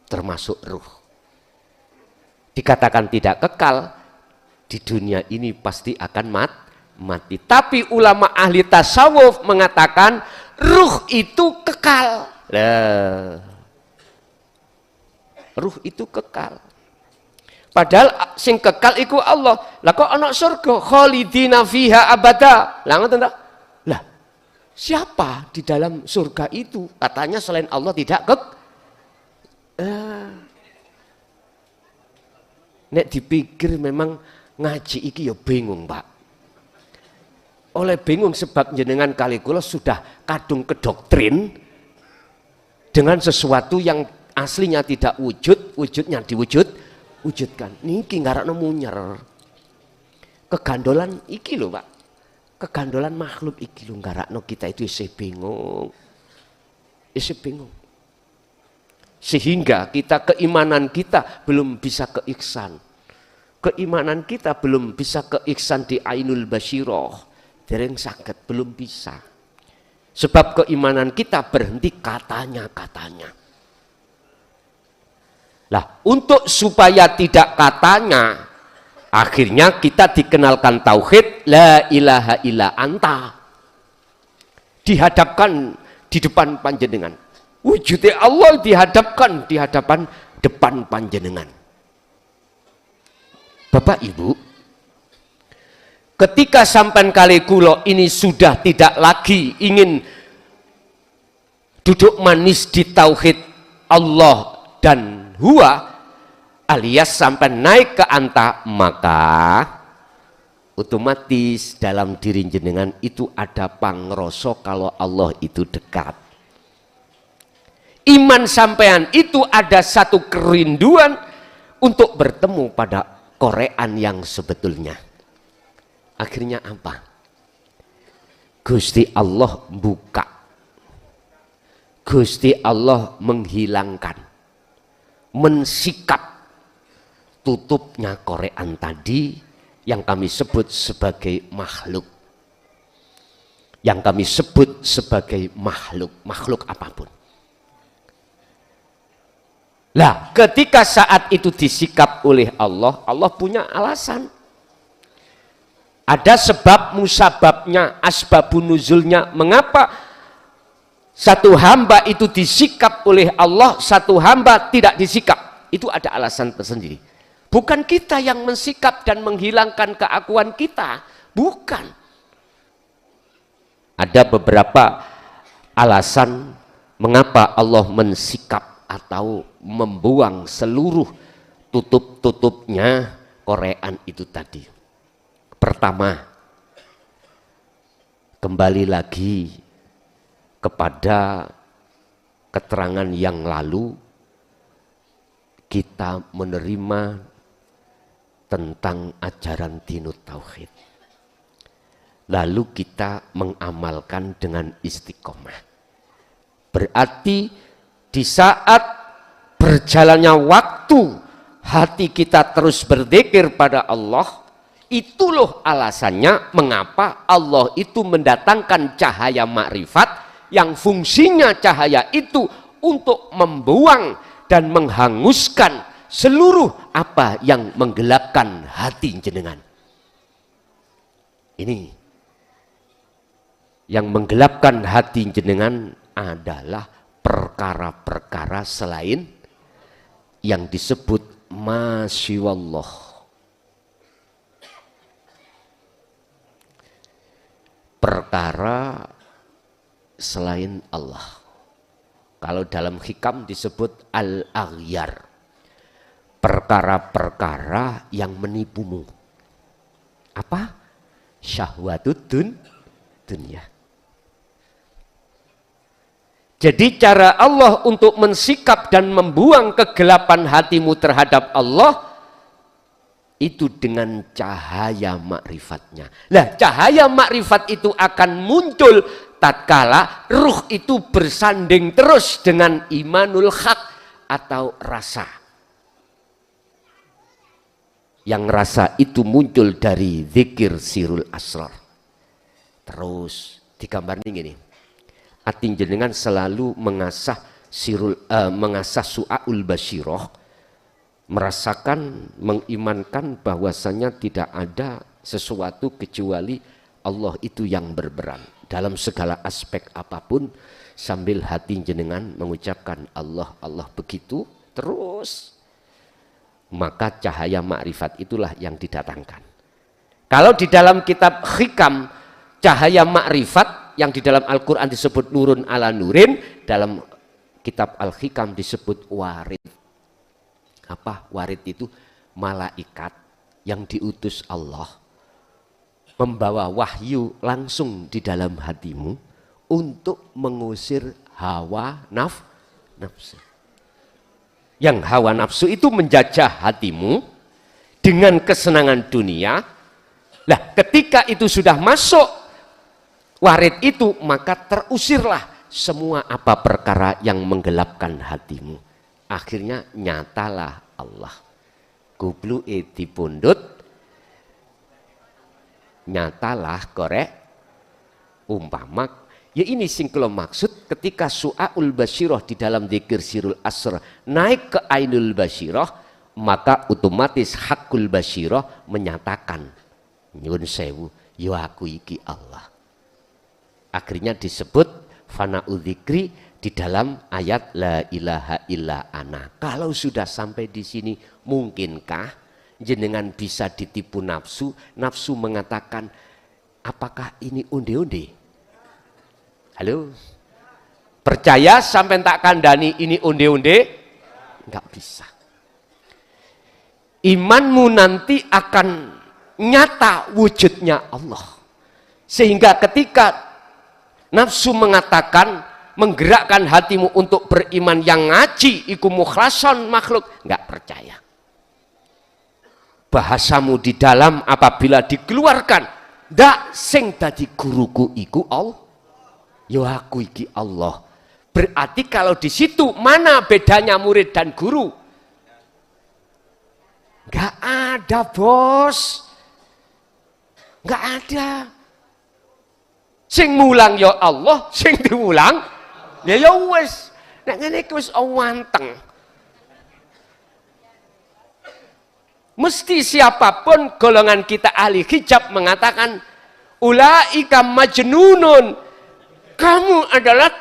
Termasuk ruh. Dikatakan tidak kekal, di dunia ini pasti akan mati. Tapi ulama ahli tasawuf mengatakan ruh itu kekal. Ruh itu kekal. Padahal sing kekal iku Allah. Lah kok ana surga khalidina fiha abada. Lah ngoten ta? Lah siapa di dalam surga itu? Katanya selain Allah tidak nek dipikir memang ngaji iki ya bingung, Pak. Oleh bingung sebab jenengan kali kula sudah kadung ke doktrin dengan sesuatu yang aslinya tidak wujud, wujudnya wujudkan. Niki ngarakno munyer. Kegandolan iki lho, Pak. Kegandolan makhluk iki lho ngarakno kita itu isih bingung. Sehingga keimanan kita belum bisa ke ihsan. Keimanan kita belum bisa ke ihsan di ainul basyirah. Dereng saged belum bisa. Sebab keimanan kita berhenti katanya. Lah, untuk supaya tidak katanya, akhirnya kita dikenalkan tauhid la ilaha illa anta. Dihadapkan di depan panjenengan. Wujudnya Allah dihadapkan di hadapan depan panjenengan. Bapak Ibu, Ketika sampan kali kulo ini sudah tidak lagi ingin duduk manis di tauhid Allah dan huwa, alias sampai naik ke anta, maka otomatis dalam diri jenengan itu ada pangroso kalau Allah itu dekat. Iman sampean itu ada satu kerinduan untuk bertemu pada korean yang sebetulnya. Akhirnya apa? Gusti Allah buka, Gusti Allah menghilangkan, mensikap tutupnya korean tadi yang kami sebut sebagai makhluk, yang kami sebut sebagai makhluk apapun. Lah, ketika saat itu disikap oleh Allah, Allah punya alasan. Ada sebab musababnya, asbabun nuzulnya. Mengapa satu hamba itu disikap oleh Allah, satu hamba tidak disikap? Itu ada alasan tersendiri. Bukan kita yang mensikap dan menghilangkan keakuan kita. Bukan. Ada beberapa alasan mengapa Allah mensikap atau membuang seluruh tutup-tutupnya korean itu tadi. Pertama, kembali lagi kepada keterangan yang lalu, kita menerima tentang ajaran dinut tauhid. Lalu kita mengamalkan dengan istiqomah. Berarti di saat berjalannya waktu, hati kita terus berzikir pada Allah. Itu loh alasannya mengapa Allah itu mendatangkan cahaya makrifat yang fungsinya cahaya itu untuk membuang dan menghanguskan seluruh apa yang menggelapkan hati jenengan. Ini yang menggelapkan hati jenengan adalah perkara-perkara selain yang disebut masyaallah. Perkara selain Allah. Kalau dalam hikam disebut al-aghyar, perkara-perkara yang menipumu. Apa? Syahwatud dunya. Jadi cara Allah untuk mensikap dan membuang kegelapan hatimu terhadap Allah itu dengan cahaya makrifatnya. Nah, cahaya makrifat itu akan muncul tatkala ruh itu bersanding terus dengan imanul haq atau rasa. Yang rasa itu muncul dari zikir sirul asrar. Terus digambarkan gini. Ati jenengan selalu mengasah su'aul basyirah, merasakan, mengimankan bahwasanya tidak ada sesuatu kecuali Allah itu yang berperan dalam segala aspek apapun, sambil hati jenengan mengucapkan Allah, Allah begitu terus, maka cahaya makrifat itulah yang didatangkan. Kalau di dalam kitab hikam, cahaya makrifat yang di dalam Al-Quran disebut nurun ala nurin, dalam kitab Al-Hikam disebut warid. Apa warid itu? Malaikat yang diutus Allah membawa wahyu langsung di dalam hatimu untuk mengusir hawa nafsu. Yang hawa nafsu itu menjajah hatimu dengan kesenangan dunia. Nah, ketika itu sudah masuk warid itu, maka terusirlah semua apa perkara yang menggelapkan hatimu. Akhirnya nyatalah Allah. Kublu dipundhut, nyatalah korek umpama. Ya ini sing kula maksud ketika su'aul basyirah di dalam dzikir sirul asr naik ke ainul basyirah, maka otomatis hakul basyirah menyatakan nyuwun sewu, yo aku iki Allah. Akhirnya disebut fana'u dzikri di dalam ayat la ilaha illa ana. Kalau sudah sampai di sini, mungkinkah jenengan bisa ditipu nafsu, nafsu mengatakan, apakah ini onde-onde? Halo? Percaya sampai tak kandani ini onde-onde? Enggak bisa. Imanmu nanti akan nyata wujudnya Allah. Sehingga ketika nafsu mengatakan, menggerakkan hatimu untuk beriman yang ngaji, iku mukhlason makhluk, enggak percaya. Bahasamu di dalam apabila dikeluarkan, ndak sing dadi guruku iku Allah. Yo aku iki Allah. Berarti kalau di situ mana bedanya murid dan guru? Enggak ada, bos. Enggak ada. Sing mulang ya Allah, sing diulang ya wis. Nek ngene iki wis wanteng. Mesti siapapun golongan kita ahli hijab mengatakan ulaika majnunun. Kamu adalah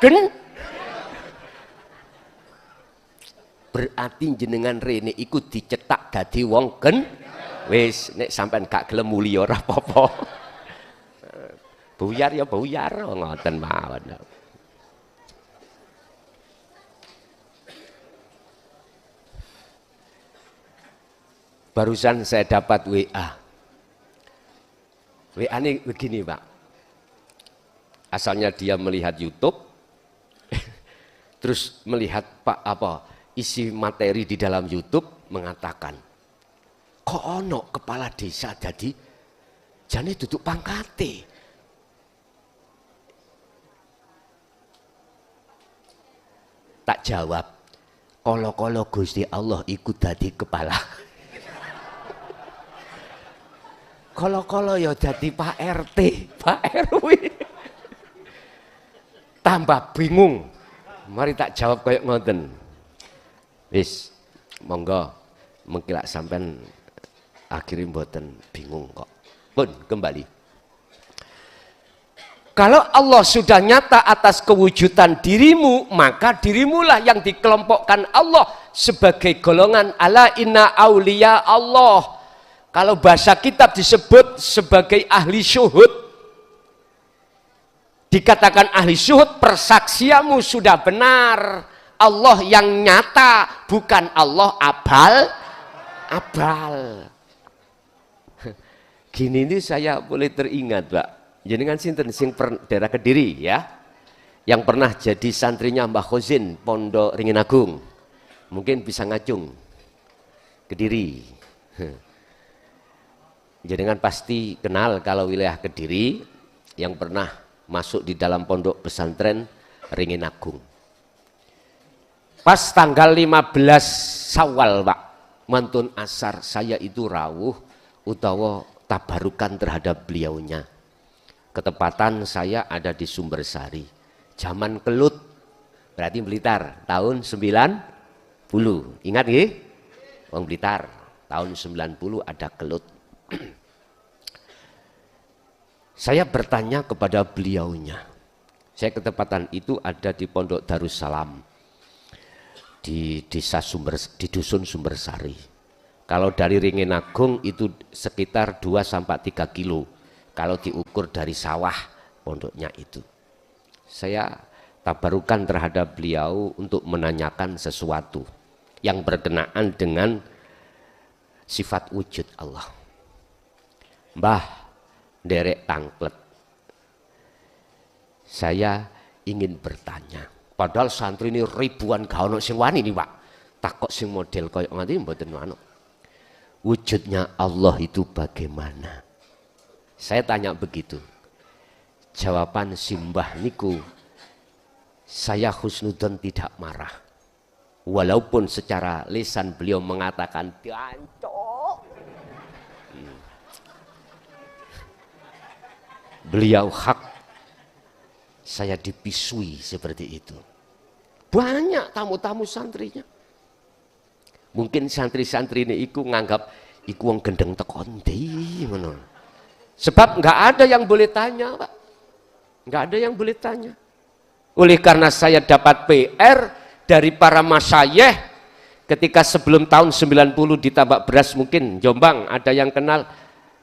berarti jenengan rene iku dicetak dadi wong wis nek sampean gak gelem muli ora apa-apa. Buyar ya buyar ngoten mawon. Barusan saya dapat WA. WA ini begini, Pak. Asalnya dia melihat YouTube, terus melihat isi materi di dalam YouTube mengatakan, kok ono kepala desa jadi jane duduk pangkate. Tak jawab, kolo-kolo Gusti Allah ikut dadi kepala. Kolo-kolo ya dadi Pak RT, Pak RW. Tambah bingung. Mari tak jawab kayak ngoten. Wis, monggo mengkilak sampean akhirnya mboten bingung kok. Pun kembali. Kalau Allah sudah nyata atas kewujudan dirimu, maka dirimulah yang dikelompokkan Allah sebagai golongan ala inna auliya Allah. Kalau bahasa kitab disebut sebagai ahli syuhud. Dikatakan ahli syuhud, persaksiamu sudah benar. Allah yang nyata, bukan Allah abal. Gini ini saya boleh teringat, Pak. Jenengan sinten sing daerah Kediri ya, yang pernah jadi santrinya Mbah Khozin Pondok Ringin Agung, mungkin bisa ngacung Kediri. Jenengan pasti kenal kalau wilayah Kediri yang pernah masuk di dalam pondok pesantren Ringin Agung. Pas tanggal 15 Syawal, Pak, mantun asar, saya itu rawuh utawa tabarukan terhadap beliaunya. Ketepatan saya ada di Sumbersari, zaman Kelut, berarti Blitar, tahun 90. Ingat nggih? Wong Blitar, tahun 90 ada Kelut. Saya bertanya kepada beliaunya. Saya ketepatan itu ada di Pondok Darussalam, di dusun Sumbersari. Kalau dari Ringin Agung itu sekitar 2-3 kilo. Kalau diukur dari sawah pondoknya itu. Saya tabarukan terhadap beliau untuk menanyakan sesuatu yang berkenaan dengan sifat wujud Allah. Mbah, derek tangklet, saya ingin bertanya. Padahal santri ini ribuan gak ono sing wani nih, Pak. Takok sing model koyo ngene mboten ono. Wujudnya Allah itu bagaimana? Saya tanya begitu. Jawaban simbah niku, saya husnudzon tidak marah. Walaupun secara lisan beliau mengatakan diancok. Beliau hak, saya dipisui seperti itu. Banyak tamu-tamu santrinya. Mungkin santri-santri ini iku nganggap iku wong gendeng tekon ndi ngono. Sebab nggak ada yang boleh tanya, Pak. Nggak ada yang boleh tanya. Oleh karena saya dapat PR dari para masyayikh, ketika sebelum tahun 90 di Tambak Beras, mungkin Jombang ada yang kenal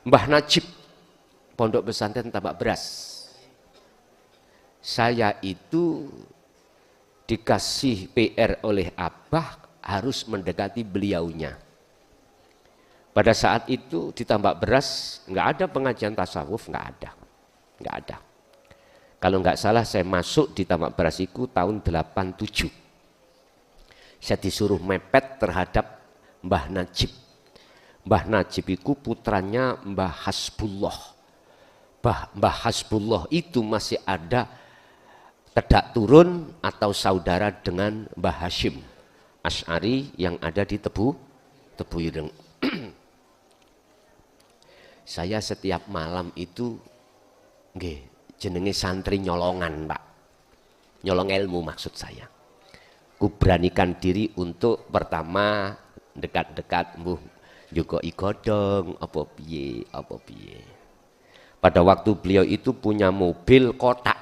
Mbah Najib, Pondok Pesantren Tambak Beras. Saya itu dikasih PR oleh Abah harus mendekati beliaunya. Pada saat itu di Tambak Beras nggak ada pengajian tasawuf, nggak ada. Kalau nggak salah saya masuk di Tambak Beras itu tahun 87. Saya disuruh mepet terhadap Mbah Najib. Mbah Najib itu putranya Mbah Hasbullah. Mbah Hasbullah itu masih ada tedak turun atau saudara dengan Mbah Hashim Asy'ari yang ada di Tebu Ireng. Saya setiap malam itu jenenge santri nyolongan, Pak. Nyolong ilmu maksud saya. Ku beranikan diri untuk pertama dekat-dekat mbuh juga igodong apa piye. Pada waktu beliau itu punya mobil kotak.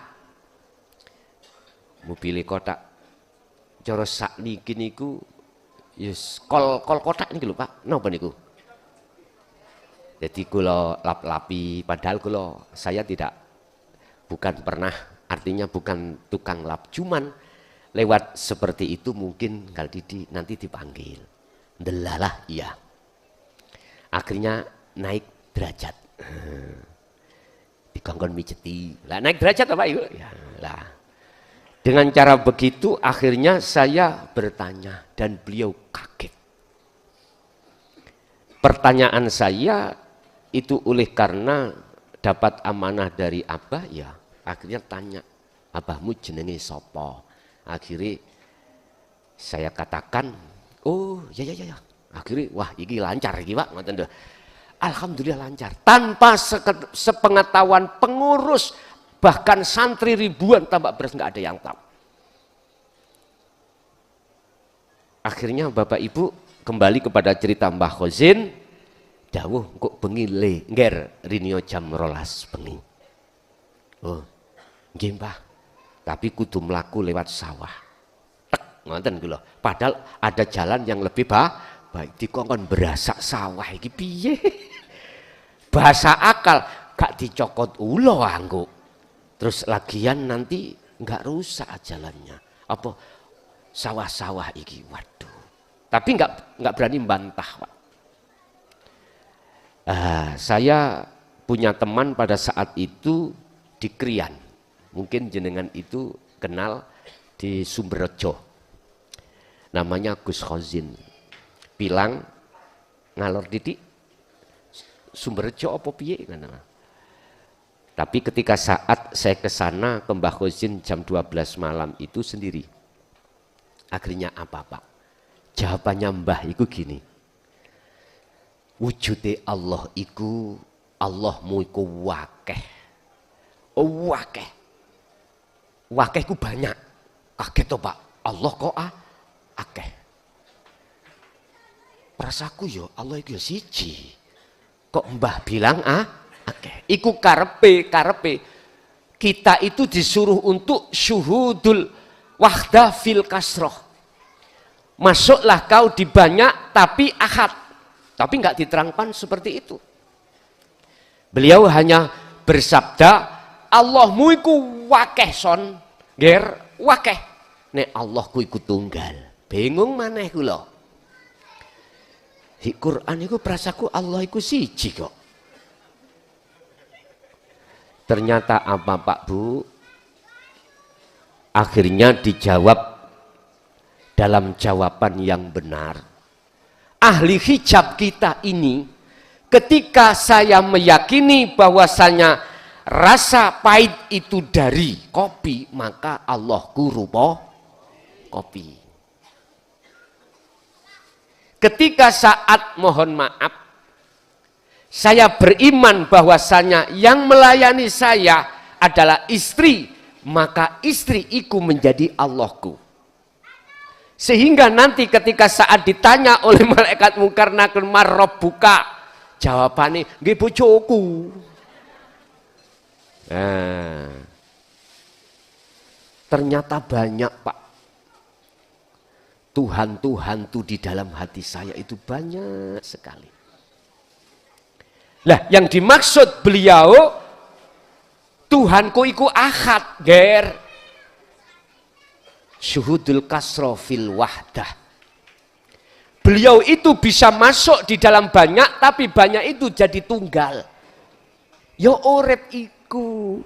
Mobil kotak. Cara sakniki niku yes kol kotak niki lho, Pak. Napa niku? Jadi kula lap-lapi, padahal saya bukan pernah, artinya bukan tukang lap, cuman lewat seperti itu mungkin kalau nanti dipanggil. Delalah iya. Akhirnya naik derajat. Dikongkon mijeti. Lah naik derajat apa itu? Ya, lah. Dengan cara begitu akhirnya saya bertanya dan beliau kaget. Pertanyaan saya itu oleh karena dapat amanah dari Abah, ya akhirnya tanya, abahmu jenenge sapa? Akhirnya saya katakan, oh ya. Akhirnya wah iki lancar iki, Pak. Alhamdulillah lancar. Tanpa sepengetahuan pengurus bahkan santri ribuan Tambak Beras nggak ada yang tahu. Akhirnya Bapak Ibu kembali kepada cerita Mbah Khozin, dawuh kok bengi lengger rinio jam 12 bengi. Oh, nggih Mbah. Tapi kudu mlaku lewat sawah. Tek ngoten kula. Padahal ada jalan yang lebih baik dikongkon berasak sawah iki piye? Bahasa akal gak dicokot ulo anggo. Terus lagian nanti nggak rusak jalannya. Apa sawah-sawah iki, waduh. Tapi nggak berani bantah, Pak. Saya punya teman pada saat itu di Krian. Mungkin jenengan itu kenal di Sumberjo. Namanya Gus Khozin. Bilang ngalor didik Sumberjo apa piye kan. Tapi ketika saat saya ke sana ke Mbah Khozin jam 12 malam itu sendiri. Akhirnya apa, Pak? Jawabannya Mbah itu gini. Wujude Allah iku Allahmu iku wakeh. Wakeh. Wakeh ku banyak. Kaget to, Pak. Allah kok akeh. Perasaku yo Allah iku yo siji. Kok Mbah bilang akeh. Iku karepe kita itu disuruh untuk syuhudul wahdah fil kasroh. Masuklah kau di banyak tapi ahad. Tapi enggak diterangkan seperti itu. Beliau hanya bersabda, Allahmu iku wakeh son, ger wakeh. Nek Allahku iku tunggal. Bingung maneh kula. Di Quran iku prasaku Allah iku siji kok. Ternyata apa Pak Bu? Akhirnya dijawab dalam jawaban yang benar. Ahli hijab kita ini ketika saya meyakini bahwasanya rasa pahit itu dari kopi, maka Allahku rupa kopi. Ketika saat mohon maaf saya beriman bahwasanya yang melayani saya adalah istri, maka istri iku menjadi Allahku. Sehingga nanti ketika saat ditanya oleh malaikat mungkar nakir marrabbuka, jawabannya nggih bojoku. Ternyata banyak Pak. Tuhan tuh di dalam hati saya itu banyak sekali. Lah yang dimaksud beliau Tuhanku iku ahad, ger. Syuhudul kasro fil wahdah. Beliau itu bisa masuk di dalam banyak, tapi banyak itu jadi tunggal. Yo urip iku.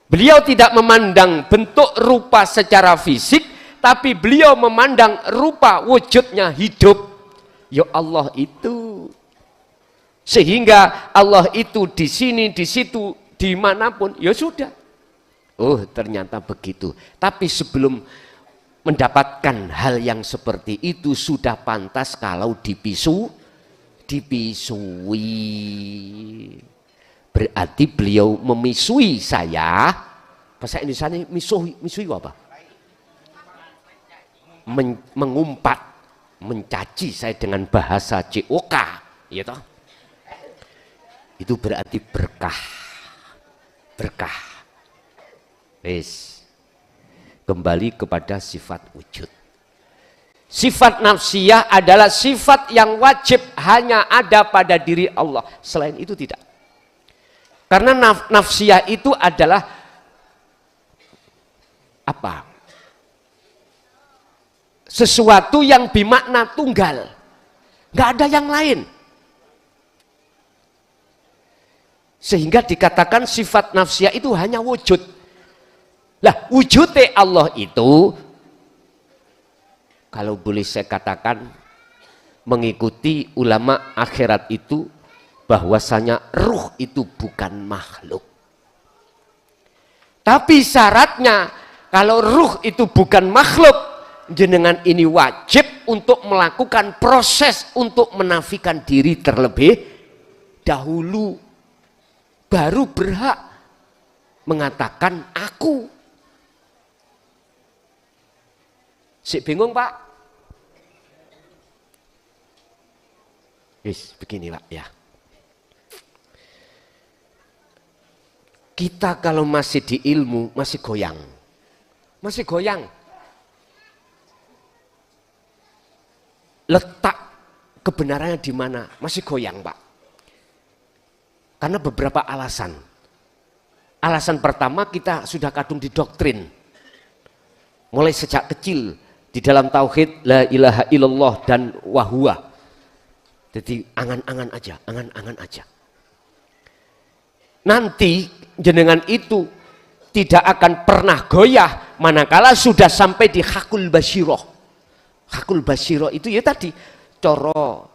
Beliau tidak memandang bentuk rupa secara fisik, tapi beliau memandang rupa wujudnya hidup. Ya Allah itu. Sehingga Allah itu di sini, di situ, dimanapun, ya sudah. Oh ternyata begitu. Tapi sebelum mendapatkan hal yang seperti itu sudah pantas kalau dipisui. Berarti beliau memisui saya. Bahasa Indonesia ini misui apa? Mengumpat, mencaci saya dengan bahasa COK, ya toh? Itu berarti berkah. Wes. Kembali kepada sifat wujud. Sifat nafsiyah adalah sifat yang wajib hanya ada pada diri Allah. Selain itu tidak. Karena nafsiyah itu adalah apa? Sesuatu yang bermakna tunggal. Nggak ada yang lain. Sehingga dikatakan sifat nafsiyah itu hanya wujud. Lah wujudnya Allah itu, kalau boleh saya katakan, mengikuti ulama akhirat itu, bahwasanya ruh itu bukan makhluk. Tapi syaratnya, kalau ruh itu bukan makhluk, jenengan ini wajib untuk melakukan proses untuk menafikan diri terlebih dahulu, baru berhak mengatakan aku. Sik bingung Pak? Begini Pak ya. Kita kalau masih di ilmu masih goyang. Masih goyang. Letak kebenarannya di mana? Masih goyang Pak. Karena beberapa alasan. Alasan pertama, kita sudah kadung didoktrin. Mulai sejak kecil di dalam tauhid la ilaha illallah dan wahwa. Jadi angan-angan aja. Nanti jenengan itu tidak akan pernah goyah manakala sudah sampai di hakul basyiroh. Hakul basyiroh itu ya tadi coro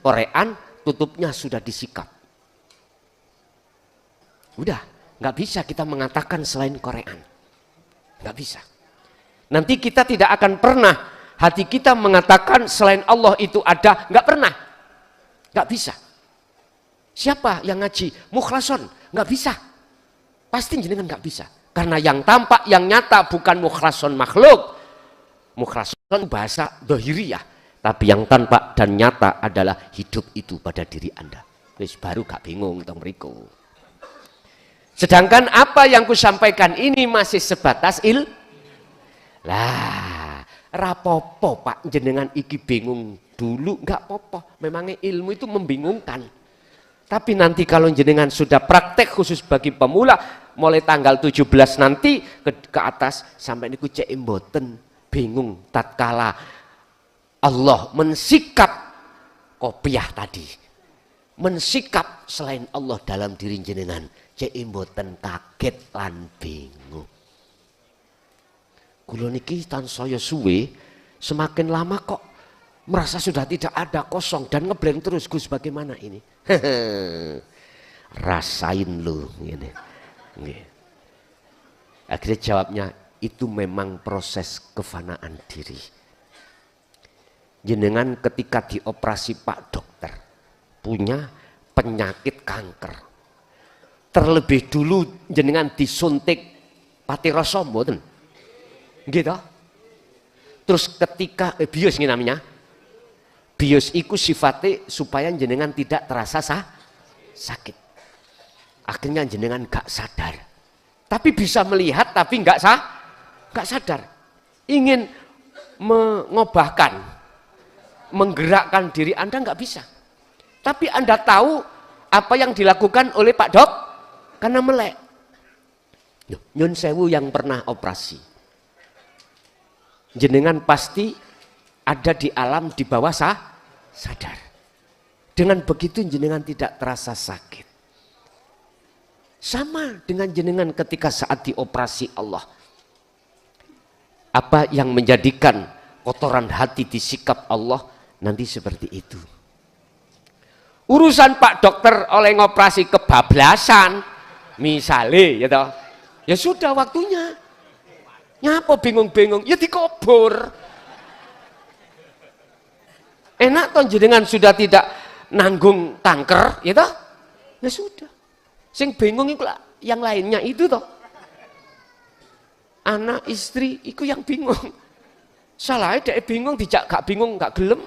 korean, tutupnya sudah disikap. Udah, nggak bisa kita mengatakan selain korean. Nggak bisa. Nanti kita tidak akan pernah hati kita mengatakan selain Allah itu ada, nggak pernah. Nggak bisa. Siapa yang ngaji? Mukhlason, nggak bisa. Pasti jenengan nggak bisa. Karena yang tampak, yang nyata bukan mukhlason makhluk. Mukhlason bahasa dohiriyah. Tapi yang tampak dan nyata adalah hidup itu pada diri Anda. Terus baru gak bingung tentang mriku. Sedangkan apa yang kusampaikan ini masih sebatas lah, rapopo Pak jenengan iki bingung dulu, nggak popo. Memangnya ilmu itu membingungkan. Tapi nanti kalau jenengan sudah praktek khusus bagi pemula, mulai tanggal 17 nanti ke atas sampai niku cek mboten bingung tatkala Allah mensikap kopiah tadi. Mensikap selain Allah dalam diri jenengan, cek mboten kaget lan bingung. Kula niki tansaya suwe, semakin lama kok merasa sudah tidak ada, kosong dan ngeblank terus. Gus bagaimana ini? Rasain lu gini. Akhirnya jawabnya itu memang proses kefanaan diri. Jenengan ketika dioperasi Pak Dokter punya penyakit kanker. Terlebih dulu jenengan disuntik patiroso mboten? Gitu. Terus ketika bios ini namanya, bios itu sifatnya supaya jenengan tidak terasa sakit. Akhirnya jenengan gak sadar, tapi bisa melihat tapi gak sadar. ingin mengobahkan, menggerakkan diri Anda nggak bisa. Tapi Anda tahu apa yang dilakukan oleh Pak Dok karena melek. Nyun sewu yang pernah operasi, jenengan pasti ada di alam di bawah sadar. Dengan begitu jenengan tidak terasa sakit. Sama dengan jenengan ketika saat dioperasi Allah. Apa yang menjadikan kotoran hati disikap Allah nanti seperti itu. Urusan Pak Dokter oleh ngoperasi kebablasan, misalnya, ya sudah waktunya. Nyapa bingung-bingung, ya dikubur. Enak toh jenengan sudah tidak nanggung kanker, ya toh? Ya sudah. Sing bingung itu yang lainnya itu toh. Anak istri itu yang bingung. Salahnya dia bingung, dijak gak bingung, gak gelem.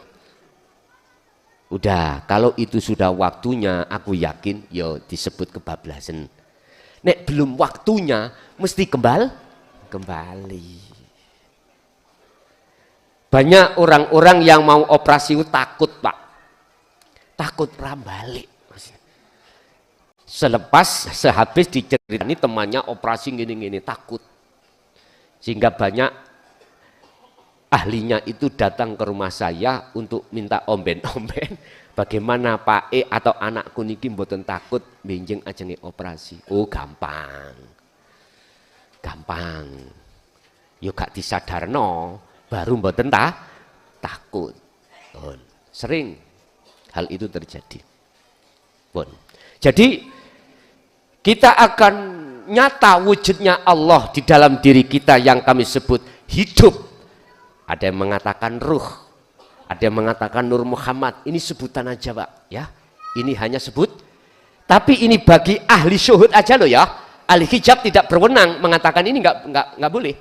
Udah, kalau itu sudah waktunya, aku yakin, yo disebut kebablasan. Nek belum waktunya, mesti kembali. Banyak orang-orang yang mau operasi takut, Pak. Takut rambalik. Sehabis diceritani temannya operasi gini-gini, takut. Sehingga banyak ahlinya itu datang ke rumah saya untuk minta omben-omben. Bagaimana Pak E atau anakku niki mboten takut benjing ajenge operasi. Oh gampang. Gampang. Yo gak disadarno, baru mboten takut. Sering hal itu terjadi. Jadi kita akan nyata wujudnya Allah di dalam diri kita yang kami sebut hidup. Ada yang mengatakan ruh, ada yang mengatakan Nur Muhammad. Ini sebutan aja Pak, ya. Ini hanya sebut. Tapi ini bagi ahli syuhud aja loh ya. Ahli hijab tidak berwenang mengatakan ini nggak boleh.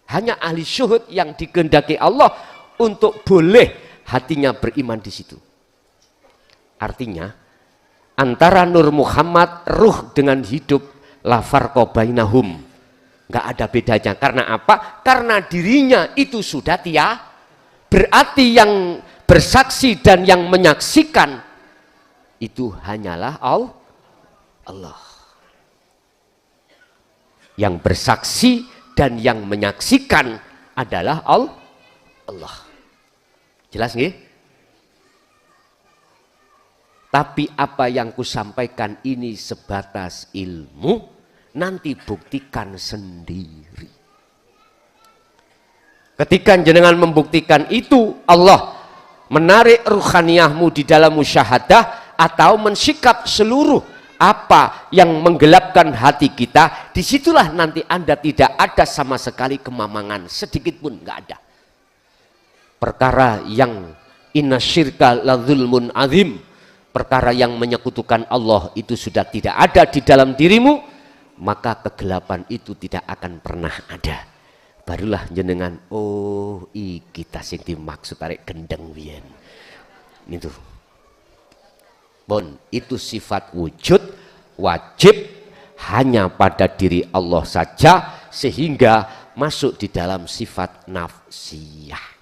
Hanya ahli syuhud yang dikehendaki Allah untuk boleh hatinya beriman di situ. Artinya antara Nur Muhammad ruh dengan hidup la farqa bainahum. Nggak ada bedanya. Karena apa? Karena dirinya itu sudah berarti yang bersaksi dan yang menyaksikan itu hanyalah Allah. Yang bersaksi dan yang menyaksikan adalah Allah. Jelas nggih? Tapi apa yang kusampaikan ini sebatas ilmu, nanti buktikan sendiri. Ketika jenengan membuktikan itu, Allah menarik ruhaniyahmu di dalam musyahadah atau mensikap seluruh apa yang menggelapkan hati kita, disitulah nanti Anda tidak ada sama sekali kemamangan, sedikit pun nggak ada. Perkara yang inna syirka la zulmun azim, perkara yang menyekutukan Allah itu sudah tidak ada di dalam dirimu, maka kegelapan itu tidak akan pernah ada. Barulah jenengan, oh kita sing dimaksud tarik gendeng biyen. Itu. Itu sifat wujud wajib hanya pada diri Allah saja sehingga masuk di dalam sifat nafsiyah.